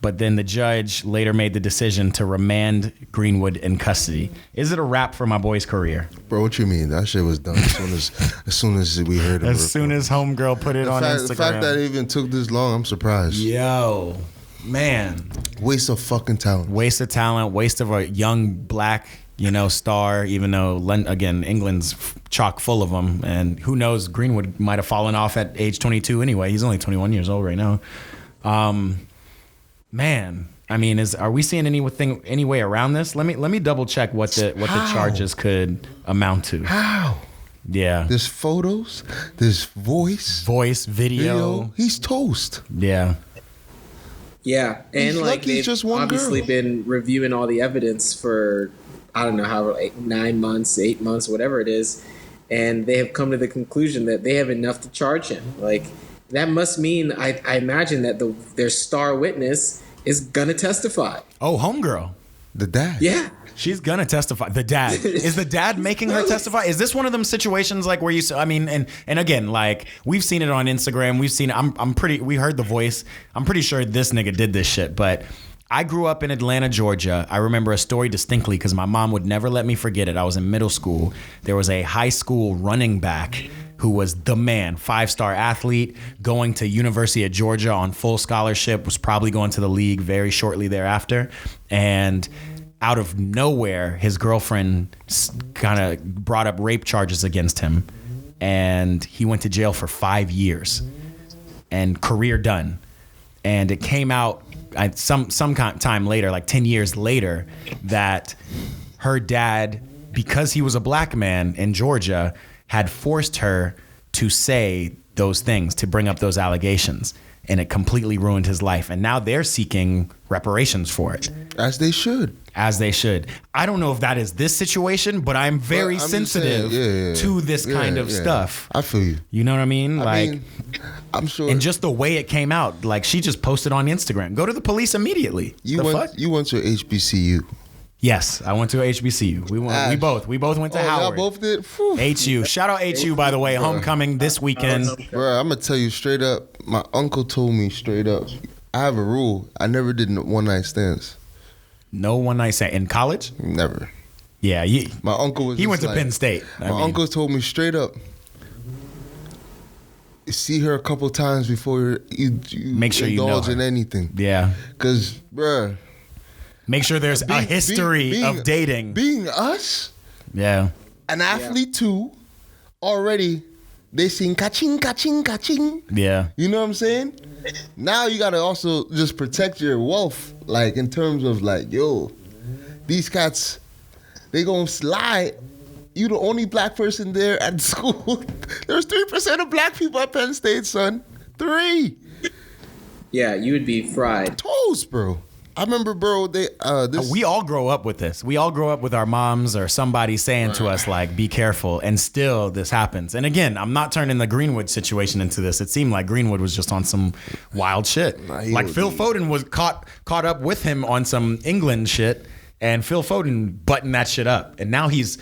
B: but then the judge later made the decision to remand Greenwood in custody. Is it a wrap for my boy's career?
D: Bro, what you mean? That shit was done as soon as we heard it.
B: As soon as homegirl put it on Instagram.
D: The fact that it even took this long, I'm surprised.
B: Yo, man.
D: Waste of fucking talent.
B: Waste of talent, waste of a young black, star, even though, again, England's chock full of them. And who knows, Greenwood might have fallen off at age 22 anyway. He's only 21 years old right now. Man, I mean, are we seeing any way around this? Let me double check what the charges could amount to.
D: How?
B: Yeah.
D: There's photos. There's voice,
B: video.
D: He's toast.
B: Yeah.
C: Yeah, and
D: He's
C: like they've
D: just one
C: obviously
D: girl.
C: been reviewing all the evidence for I don't know how 9 months, 8 months, whatever it is, and they have come to the conclusion that they have enough to charge him. Like. That must mean, I imagine that their star witness is gonna testify.
B: Oh, homegirl.
D: The dad.
C: Yeah.
B: She's gonna testify. The dad. Is the dad making her testify? Is this one of them situations like where and again, like we've seen it on Instagram. We've seen it. We heard the voice. I'm pretty sure this nigga did this shit, but I grew up in Atlanta, Georgia. I remember a story distinctly because my mom would never let me forget it. I was in middle school. There was a high school running back who was the man, 5-star athlete, going to University of Georgia on full scholarship, was probably going to the league very shortly thereafter. And out of nowhere, his girlfriend kind of brought up rape charges against him. And he went to jail for 5 years and career done. And it came out some time later, like 10 years later, that her dad, because he was a black man in Georgia, had forced her to say those things, to bring up those allegations. And it completely ruined his life. And now they're seeking reparations for it. As they should. I don't know if that is this situation, but I'm very sensitive to this kind of stuff.
D: I feel you.
B: You know what I mean?
D: I'm sure.
B: And just the way it came out, like she just posted on Instagram. Go to the police immediately.
D: You went to HBCU.
B: Yes, I went to HBCU. We both went to Howard.
D: Y'all both did?
B: HU. Shout out HU, by the way. Homecoming this weekend.
D: Bro, I'm going to tell you straight up. My uncle told me straight up. I have a rule. I never did one-night stands.
B: No one-night stand. In college?
D: Never.
B: Yeah.
D: My uncle was
B: He went to Penn State.
D: My uncle told me straight up. See her a couple times before you
B: make sure
D: indulge in anything.
B: Yeah.
D: Because, bruh.
B: Make sure there's a history of dating.
D: Being us,
B: an
D: athlete too, already they sing ka-ching, ka-ching, ka-ching.
B: Yeah.
D: You know what I'm saying? Now you got to also just protect your wealth, like in terms of like, yo, these cats, they gonna slide. You the only black person there at school. There's 3% of black people at Penn State, son. 3.
C: Yeah, you would be fried.
D: Toast, bro. I remember, bro,
B: we all grow up with this. We all grow up with our moms or somebody saying to us, like, be careful. And still this happens. And again, I'm not turning the Greenwood situation into this. It seemed like Greenwood was just on some wild shit. Like Phil Foden was caught up with him on some England shit. And Phil Foden buttoned that shit up. And now he's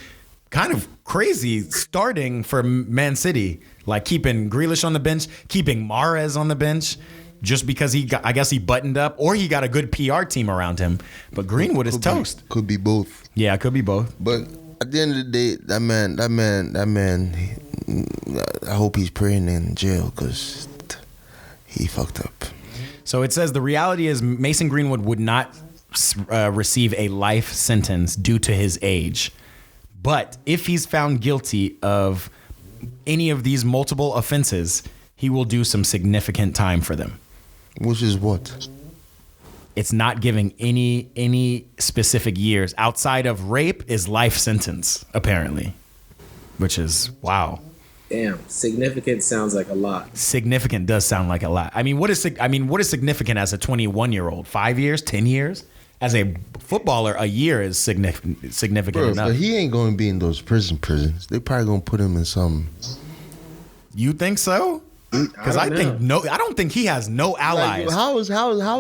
B: kind of crazy starting for Man City. Like keeping Grealish on the bench, keeping Mahrez on the bench. Just because I guess he buttoned up, or he got a good PR team around him. But Greenwood is toast.
D: Could be both.
B: Yeah, it could be both.
D: But at the end of the day, that man, I hope he's praying in jail because he fucked up.
B: So it says the reality is Mason Greenwood would not receive a life sentence due to his age. But if he's found guilty of any of these multiple offenses, he will do some significant time for them.
D: Which is what?
B: It's not giving any specific years. Outside of rape is life sentence, apparently, which is wow.
C: Damn, significant sounds like a lot.
B: Significant does sound like a lot. I mean, what is significant as a 21-year-old? 5 years, 10 years? As a footballer, a year is significant
D: Bro,
B: enough.
D: but he ain't going to be in those prisons. They probably going to put him in some.
B: You think so? Because I don't think he has no allies.
D: Like, how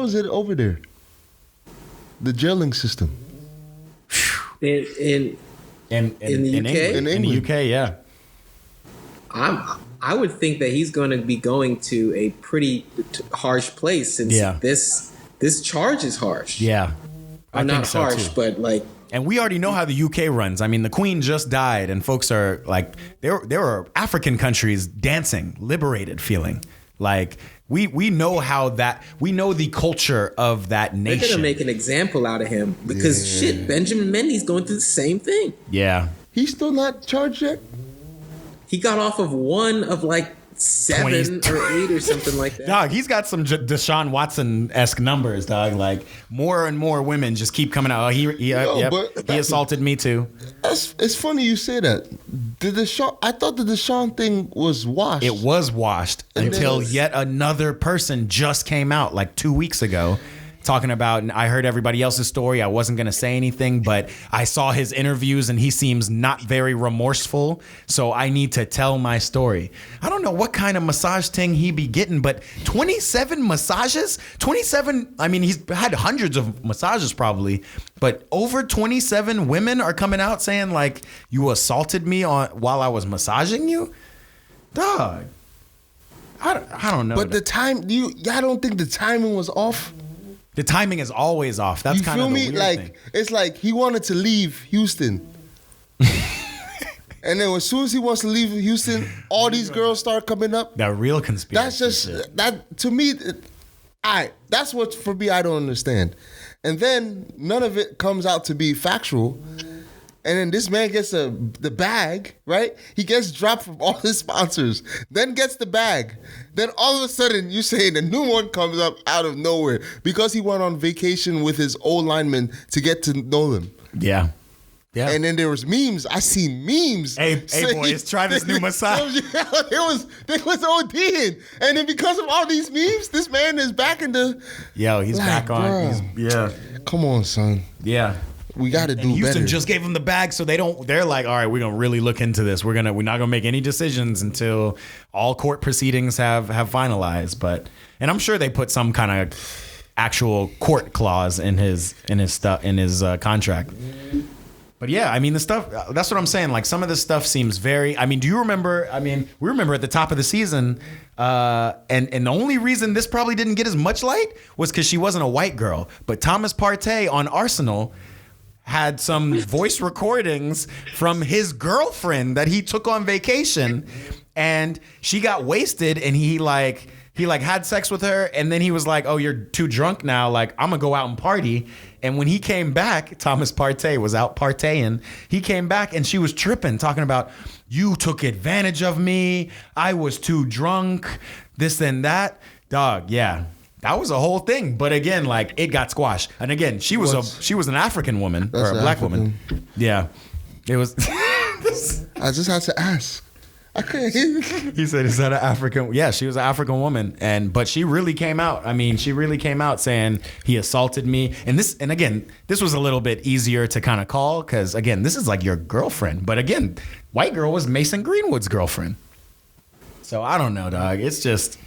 D: is it over there? The jailing system.
C: In the UK?
B: In the UK, yeah.
C: I would think that he's going to be going to a pretty harsh place since this charge is harsh.
B: Yeah. I
C: not
B: think so
C: harsh,
B: too.
C: but like.
B: And we already know how the UK runs. I mean, the Queen just died, and folks are like, there are African countries dancing, liberated, feeling like we know how that we know the culture of that nation.
C: They're gonna make an example out of him because shit, Benjamin Mendy's going through the same thing.
B: Yeah,
D: he's still not charged yet.
C: He got off of one of like 7 or 8 or something like that.
B: Dog, he's got some Deshaun Watson-esque numbers, dog. Like more and more women just keep coming out. Oh, he assaulted me too.
D: It's funny you say that. I thought the Deshaun thing was washed.
B: It was washed until yet another person just came out like 2 weeks ago. Talking about, and I heard everybody else's story. I wasn't going to say anything, but I saw his interviews and he seems not very remorseful. So I need to tell my story. I don't know what kind of massage thing he be getting, but 27 massages? 27, I mean, he's had hundreds of massages probably, but over 27 women are coming out saying like, you assaulted me while I was massaging you? Dog. I don't know.
D: But I don't think the timing was off.
B: The timing is always off. That's kind of the weird thing.
D: It's like he wanted to leave Houston. And then as soon as he wants to leave Houston, all these girls start coming up.
B: That real conspiracy.
D: That's just, that to me, that's what, for me, I don't understand. And then none of it comes out to be factual. And then this man gets the bag, right? He gets dropped from all his sponsors, then gets the bag. Then all of a sudden, you saying a new one comes up out of nowhere because he went on vacation with his old linemen to get to know them.
B: Yeah. Yeah.
D: And then there was memes. I seen memes.
B: Hey boys, try this new massage.
D: They was ODing. And then because of all these memes, this man is back in the...
B: Yo, he's back on.
D: Yeah. Come on, son.
B: Yeah.
D: We got to do
B: Houston
D: better.
B: just gave him the bag, so they're like, all right, we're going to really look into this. We're not going to make any decisions until all court proceedings have finalized. And I'm sure they put some kind of actual court clause in his contract. But yeah, I mean, the stuff, that's what I'm saying. Like, some of this stuff seems very, I mean, do you remember, we remember at the top of the season, and the only reason this probably didn't get as much light was because she wasn't a white girl. But Thomas Partey on Arsenal had some voice recordings from his girlfriend that he took on vacation, and she got wasted, and he had sex with her, and then he was like, oh, you're too drunk now, like, I'm gonna go out and party. And when he came back, Thomas Partey was out partying. He came back and she was tripping, talking about, you took advantage of me, I was too drunk, this and that. Dog, yeah. That was a whole thing, but again, like, it got squashed. And again, she was an African woman, or a black woman. Yeah, it was.
D: I just had to ask. I couldn't hear.
B: He said, "Is that an African?" Yeah, she was an African woman, but she really came out. I mean, she really came out saying he assaulted me. And again, this was a little bit easier to kind of call because again, this is like your girlfriend. But again, white girl was Mason Greenwood's girlfriend. So I don't know, dog. It's just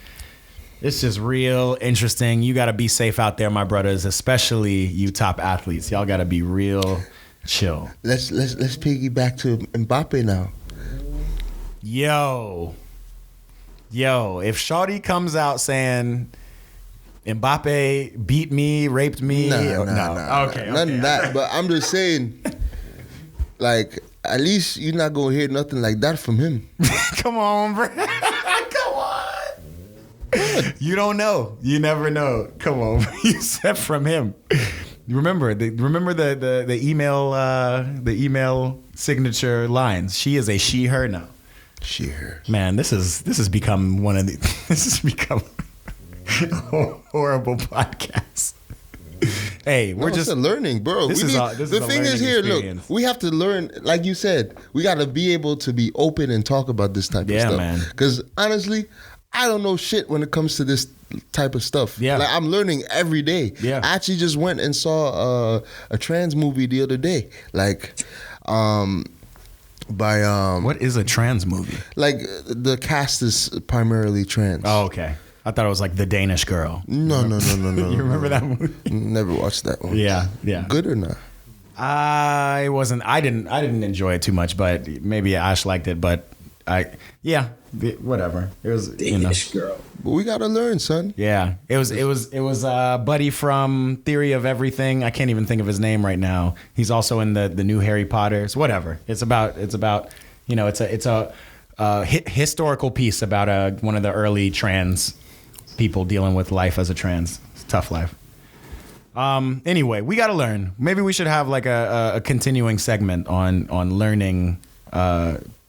B: real interesting. You got to be safe out there, my brothers, especially you top athletes. Y'all got to be real chill.
D: Let's piggyback to Mbappe now.
B: Yo, if Shawty comes out saying Mbappe beat me, raped me,
D: no.
B: Okay.
D: None of that. But I'm just saying, like, at least you're not gonna hear nothing like that from him.
B: Come on, bro. Come on. You don't know. You never know. Come on. You said from him. Remember the email signature lines. She is a she her now.
D: Cheer.
B: Man, this has become one of the this has become a horrible podcast. Hey, we're just
D: learning, bro.
B: This is
D: the thing is here.
B: Experience.
D: Look, we have to learn. Like you said, we got to be able to be open and talk about this type of stuff.
B: Yeah, man.
D: Because honestly, I don't know shit when it comes to this type of stuff.
B: Yeah,
D: like I'm learning every day.
B: Yeah,
D: I actually just went and saw a trans movie the other day. Like, by
B: what is a trans movie?
D: Like the cast is primarily trans.
B: Oh, okay. I thought it was like The Danish Girl.
D: No.
B: You remember that movie?
D: Never watched that one.
B: Yeah.
D: Good or not?
B: I didn't enjoy it too much, but maybe Ash liked it. But whatever. It was
C: Danish Girl.
D: But we gotta learn, son.
B: Yeah, it was Buddy from Theory of Everything. I can't even think of his name right now. He's also in the new Harry Potters. Whatever. It's about it's a historical piece about one of the early trans people dealing with life as a trans. It's a tough life. Anyway, we got to learn. Maybe we should have like a continuing segment on learning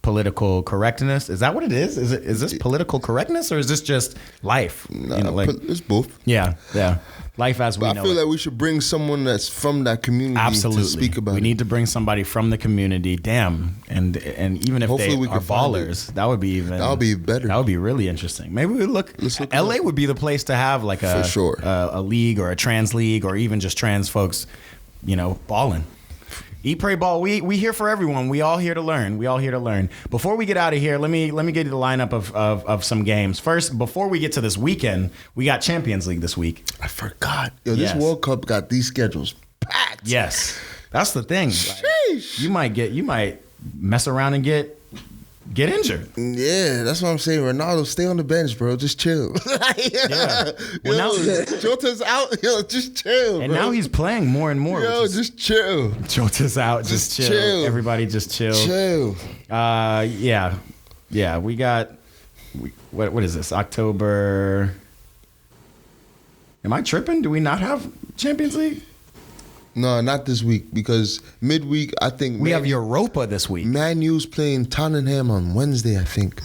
B: political correctness. Is that what it is? Is this political correctness or is this just life?
D: Nah, it's both.
B: Yeah. Life as we know.
D: I feel like we should bring someone that's from that community
B: Absolutely.
D: to speak about it.
B: We need to bring somebody from the community. Damn. And even if
D: Hopefully
B: they
D: we
B: are
D: can find
B: ballers, that would be better. That would be really interesting. Maybe we look LA would be the place to have like
D: For sure.
B: a league or a trans league or even just trans folks, balling. Eat, pray, ball. We here for everyone. We all here to learn. Before we get out of here, let me get you the lineup of some games. First, before we get to this weekend, we got Champions League this week.
D: I forgot. This World Cup got these schedules packed.
B: Yes, that's the thing.
D: Sheesh.
B: You might mess around and get injured.
D: Yeah, that's what I'm saying. Ronaldo, stay on the bench, bro. Just chill.
B: Yeah. Well, now
D: Jota's out. Just chill.
B: And
D: bro.
B: now he's playing more and more.
D: Just chill.
B: Jota's out. Just chill. Everybody just chill.
D: Chill.
B: Yeah. We got. What is this? October. Am I tripping? Do we not have Champions League?
D: No, not this week because midweek I think
B: we have Europa this week.
D: Man U's playing Tottenham on Wednesday, I think.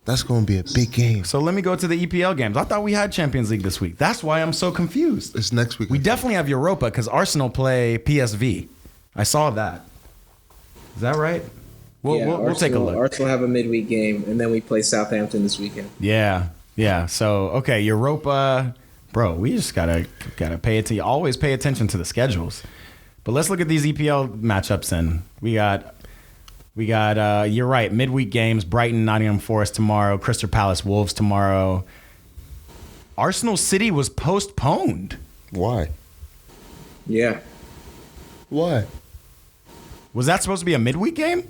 D: That's going to be a big game.
B: So let me go to the EPL games. I thought we had Champions League this week. That's why I'm so confused.
D: It's next week.
B: We definitely have Europa because Arsenal play PSV. I saw that. Is that right? We'll take a look.
C: Arsenal have a midweek game, and then we play Southampton this weekend.
B: Yeah. So, okay, Europa... Bro, we just gotta pay it to you. Always pay attention to the schedules. But let's look at these EPL matchups. And we got. You're right. Midweek games: Brighton, Nottingham Forest tomorrow. Crystal Palace, Wolves tomorrow. Arsenal City was postponed.
D: Why?
C: Yeah.
D: Why?
B: Was that supposed to be a midweek game?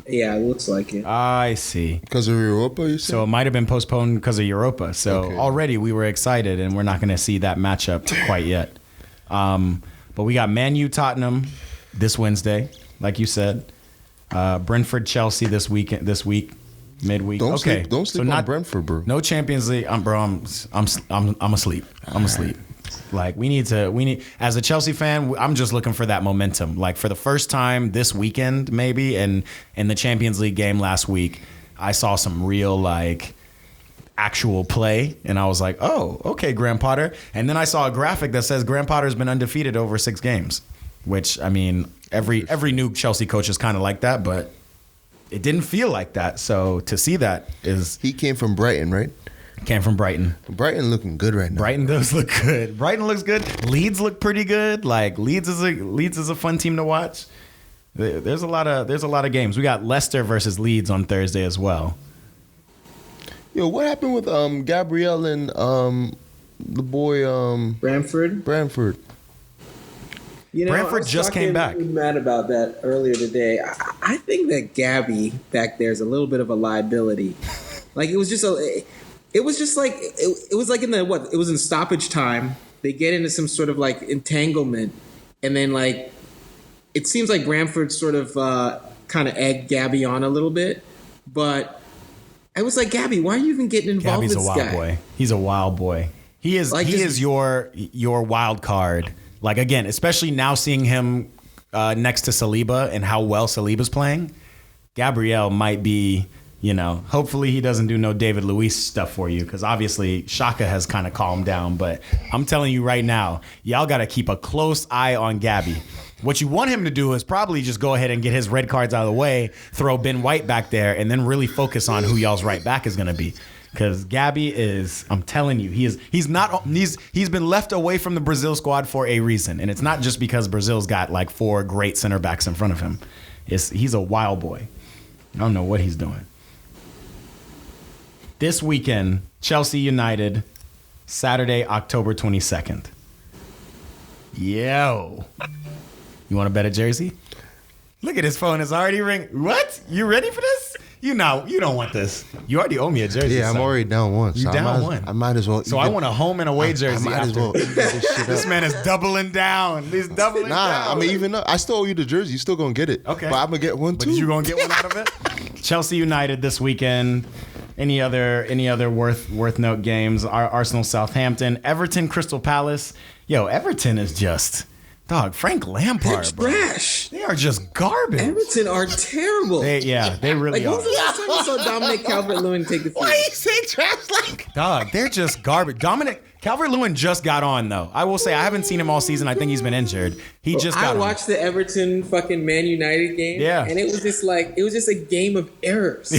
C: Yeah, it looks like it.
B: I see.
D: Because of Europa, you said?
B: So it might have been postponed because of Europa. So
D: Okay.
B: Already we were excited, and we're not going to see that matchup quite yet. But we got Man U Tottenham this Wednesday, like you said. Brentford Chelsea this week midweek.
D: Don't
B: okay,
D: sleep
B: so
D: on Brentford, bro.
B: No Champions League, bro. I'm asleep. I'm asleep. Like we need as a Chelsea fan, I'm just looking for that momentum. Like for the first time this weekend, maybe, and in the Champions League game last week, I saw some real like actual play, and I was like, oh, okay, Graham Potter. And then I saw a graphic that says Graham Potter's been undefeated over 6 games, which I mean, every new Chelsea coach is kind of like that, but it didn't feel like that. So to see that is
D: He came from Brighton, right?
B: Came from Brighton.
D: Brighton looking good right now.
B: Brighton does look good. Brighton looks good. Leeds look pretty good. Like Leeds is a fun team to watch. There's a lot of games. We got Leicester versus Leeds on Thursday as well.
D: Yo, what happened with Gabriel and the boy
C: Bramford.
D: Brantford?
B: Brantford just came back.
C: I was mad about that earlier today. I think that Gabby back there is a little bit of a liability. Like it was like in it was in stoppage time. They get into some sort of like entanglement, and then like it seems like Bramford sort of kind of egged Gabby on a little bit, but I was like, Gabby, why are you even getting involved with this guy?
B: Gabby's a wild boy. He's a wild boy. He is. Like, he is your wild card. Like again, especially now seeing him next to Saliba and how well Saliba's playing, Gabriel might be You know, hopefully he doesn't do no David Luiz stuff for you, because obviously Shaka has kind of calmed down. But I'm telling you right now, y'all got to keep a close eye on Gabby. What you want him to do is probably just go ahead and get his red cards out of the way, throw Ben White back there, and then really focus on who y'all's right back is going to be. Because Gabby is, I'm telling you, he's been left away from the Brazil squad for a reason. And it's not just because Brazil's got like 4 great center backs in front of him. He's a wild boy. I don't know what he's doing. This weekend, Chelsea United, Saturday, October 22nd. Yo. You want to bet a jersey? Look at his phone. It's already ringing. What? You ready for this? You don't want this. You already owe me a jersey.
D: Yeah, I'm already down one.
B: You down one.
D: I might as well.
B: So I want a home and away jersey.
D: I might as well.
B: This man is doubling down. He's doubling down.
D: Nah, I mean, even though I still owe you the jersey, you still gonna get it.
B: Okay.
D: But I'm gonna get one too.
B: But you gonna get one out of it? Chelsea United this weekend. Any other worth note games? Arsenal Southampton, Everton Crystal Palace. Yo, Everton is just Frank Lampard, bro.
C: Trash.
B: They are just garbage.
C: Everton are terrible.
B: They really
C: Like,
B: are.
C: when was the last time you saw Dominic Calvert-Lewin take the field?
B: Why you say trash? They're just garbage. Dominic Calvert-Lewin just got on though. I will say I haven't seen him all season. I think he's been injured. He just got on.
C: I watched the Everton fucking Man United game.
B: Yeah.
C: And it was just a game of errors.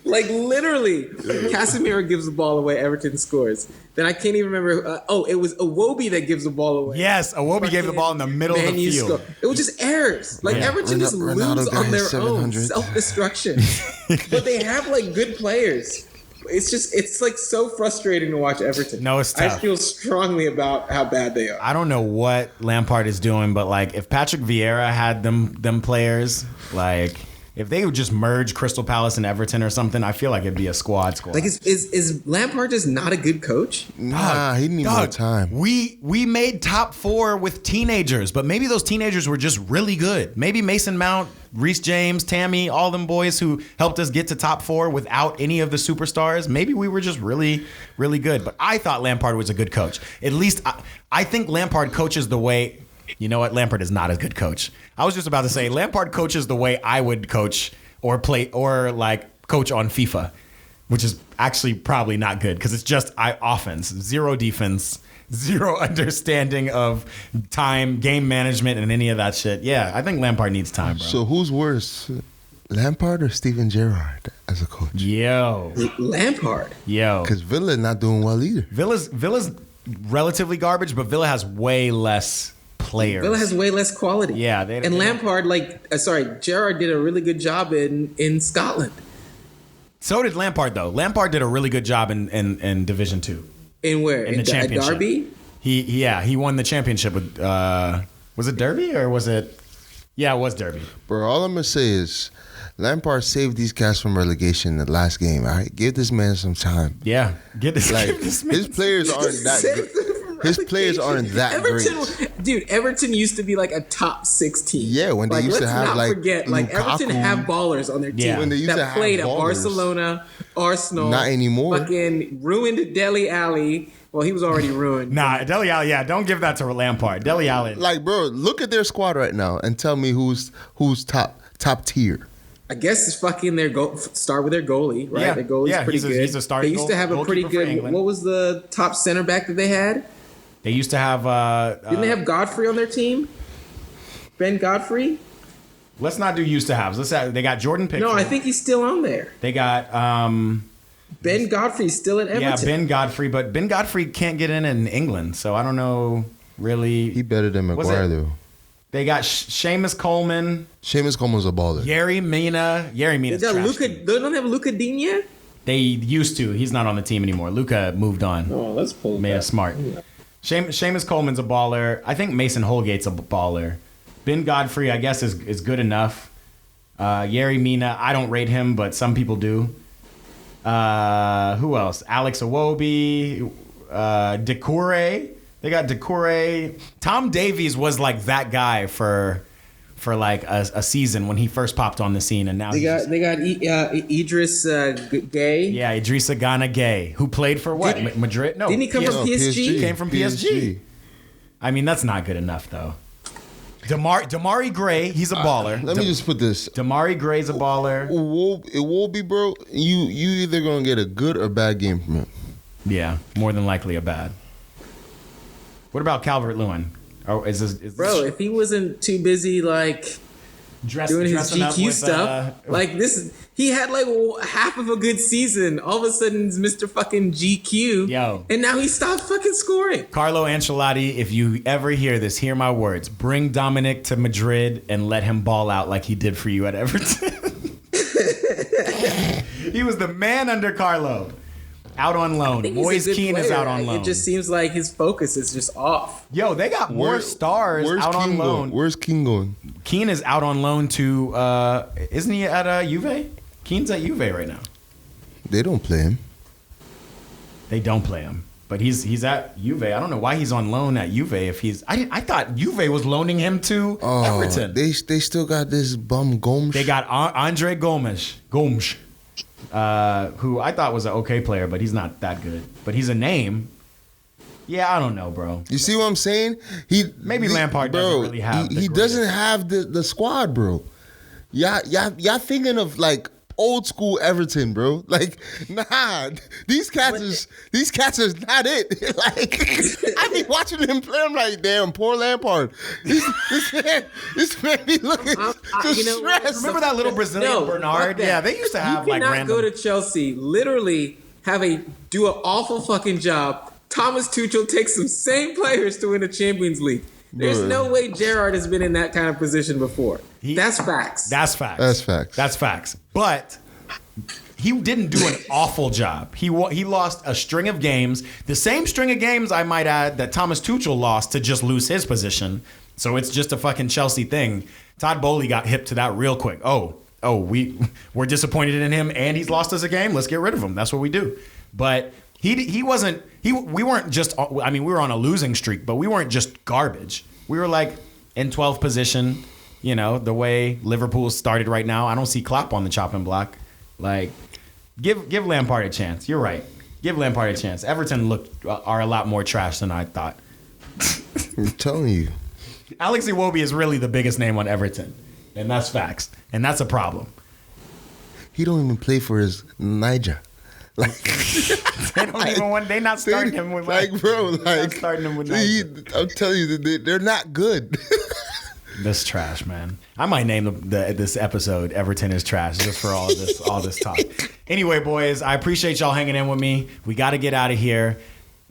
C: like literally, Casemiro gives the ball away, Everton scores. Then I can't even remember. It was Iwobi that gives the ball away.
B: Yes, Iwobi gave the ball in the middle of the field.
C: It was just errors. Like Everton just lose on their own, self-destruction. But they have like good players. It's like so frustrating to watch Everton.
B: No, it's tough.
C: I feel strongly about how bad they are.
B: I don't know what Lampard is doing, but like if Patrick Vieira had them players, like if they would just merge Crystal Palace and Everton or something, I feel like it'd be a squad.
C: Like is Lampard just not a good coach?
D: Nah, he needs more time.
B: We made top 4 with teenagers, but maybe those teenagers were just really good. Maybe Mason Mount, Reece James, Tammy, all them boys who helped us get to top 4 without any of the superstars. Maybe we were just really, really good. But I thought Lampard was a good coach. At least I think Lampard coaches the way. You know what? Lampard is not a good coach. I was just about to say Lampard coaches the way I would coach or play or like coach on FIFA, which is actually probably not good because it's just offense, 0 defense, 0 understanding of time, game management, and any of that shit. Yeah, I think Lampard needs time, bro.
D: So who's worse, Lampard or Steven Gerrard as a coach?
B: Yo.
C: Lampard.
B: Yo.
D: Because Villa's not doing well either.
B: Villa's relatively garbage, but Villa has way less players.
C: Villa has way less quality.
B: Yeah.
C: And Lampard, Gerrard did a really good job in Scotland.
B: So did Lampard, though. Lampard did a really good job in Division 2.
C: In where?
B: In the championship.
C: At Derby?
B: He won the championship with, was it Derby or was it? Yeah, it was Derby.
D: Bro, all I'm going to say is Lampard saved these cats from relegation in the last game, all right? Give this man some time.
B: Yeah. Give this man
D: his players aren't that good. His players aren't that great.
C: Dude, Everton used to be like a top 6 team.
D: Yeah, when they used to have
C: let's not forget, like Everton have ballers on their team
B: when
D: they used
C: that
D: to
C: played
D: have
C: at
D: ballers.
C: Barcelona, Arsenal.
D: Not anymore.
C: Fucking ruined Dele Alli. Well, he was already ruined.
B: Nah, Dele Alli, don't give that to Lampard. Dele Alli.
D: Like, bro, look at their squad right now and tell me who's top tier.
C: I guess it's fucking start with their goalie, right?
B: Yeah.
C: Their goalie's pretty good.
B: He's a starting
C: They used to have a pretty good. What was the top center back that they had?
B: They used to have.
C: Didn't they have Godfrey on their team? Ben Godfrey?
B: Let's not do used to haves. They got Jordan Pickford.
C: No, I think he's still on there.
B: They got.
C: Ben Godfrey's still at Everton.
B: Yeah, Ben Godfrey, but Ben Godfrey can't get in England, so I don't know really.
D: He better than Maguire though.
B: They got Seamus Coleman.
D: Seamus Coleman's a baller.
B: Yerry Mina.
C: They don't have Luka Digne?
B: They used to. He's not on the team anymore. Luka moved on.
C: Oh, let's pull it
B: Made
C: back.
B: us smart. Seamus Coleman's a baller. I think Mason Holgate's a baller. Ben Godfrey, I guess, is good enough. Yerry Mina, I don't rate him, but some people do. Who else? Alex Iwobi, Decore. They got Decore. Tom Davies was like that guy for like a season when he first popped on the scene, and now
C: they got Idris Gay.
B: Yeah, Idrissa Gana Gay, who played for what? Madrid? No,
C: didn't he come from PSG?
B: Came from PSG. I mean, that's not good enough though. Damari Gray, he's a baller.
D: Let me just put this.
B: Damari Gray's a baller.
D: It will be, bro. You either gonna get a good or bad game from him.
B: Yeah, more than likely a bad. What about Calvert-Lewin? Oh,
C: Bro, if he wasn't too busy like doing his GQ stuff, like this, he had like half of a good season. All of a sudden, he's Mr. fucking GQ.
B: Yo.
C: And now he stopped fucking scoring.
B: Carlo Ancelotti, if you ever hear this, hear my words. Bring Dominic to Madrid and let him ball out like he did for you at Everton. He was the man under Carlo. Out on loan. Moise Keane is out on loan.
C: It just seems like his focus is just off.
B: Yo, they got more stars out on loan.
D: Where's Keane going?
B: Keane is out on loan to, isn't he at Juve? Keane's at Juve right now.
D: They don't play him.
B: They don't play him. But he's at Juve. I don't know why he's on loan at Juve if he's... I thought Juve was loaning him to Everton.
D: They still got this bum Gomes.
B: They got Andre Gomes. Who I thought was an okay player, but he's not that good. But he's a name. Yeah, I don't know, bro.
D: You see what I'm saying?
B: Maybe Lampard doesn't really have.
D: He doesn't have the squad, bro. Y'all thinking of like old school Everton, bro. Like, nah, these cats is not it. Like, I be watching him play. I'm like, damn, poor Lampard. This man be looking stressed.
B: Remember that little Brazilian Bernard? Yeah, they used to have like random.
C: You cannot go to Chelsea, literally do an awful fucking job. Thomas Tuchel takes some same players to win the Champions League. There's no way Gerrard has been in that kind of position before. That's facts.
B: That's facts. But he didn't do an awful job. He lost a string of games, the same string of games, I might add, that Thomas Tuchel lost to just lose his position. So it's just a fucking Chelsea thing. Todd Bowley got hip to that real quick. We're disappointed in him and he's lost us a game. Let's get rid of him. That's what we do. But we weren't just, I mean, we were on a losing streak, but we weren't just garbage. We were like in 12th position, you know, the way Liverpool started right now. I don't see Klopp on the chopping block. Like, give Lampard a chance. You're right. Give Lampard a chance. Everton are a lot more trash than I thought.
D: I'm telling you.
B: Alex Iwobi is really the biggest name on Everton. And that's facts. And that's a problem.
D: He don't even play for his Niger. Like,
B: they're not starting him with I'm telling
D: you, they're not good.
B: This trash, man. I might name this episode "Everton is Trash" just for all this talk. Anyway, boys, I appreciate y'all hanging in with me. We got to get out of here.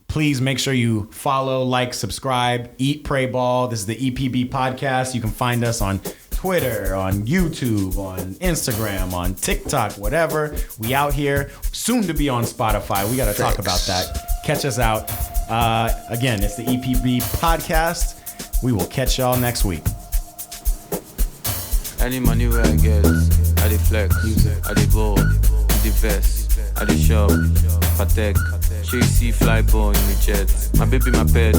B: Please make sure you follow, like, subscribe, eat, pray, ball. This is the EPB podcast. You can find us on Twitter, on YouTube, on Instagram, on TikTok, whatever. We out here. Soon to be on Spotify. We got to talk about that. Catch us out. Again, it's the EPB podcast. We will catch y'all next week.
E: Any money where I get, I dey flex, I dey ball, I dey vest, I dey shop, Patek, she see fly ball in the jet. My baby, my pet,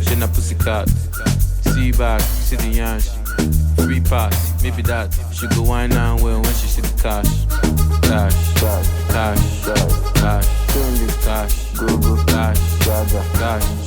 E: she na pussycat. See back, see the yansh, free pass, maybe that. She go wine and well when she see the cash. Cash, cash, cash, cash, cash, cash, cash, cash.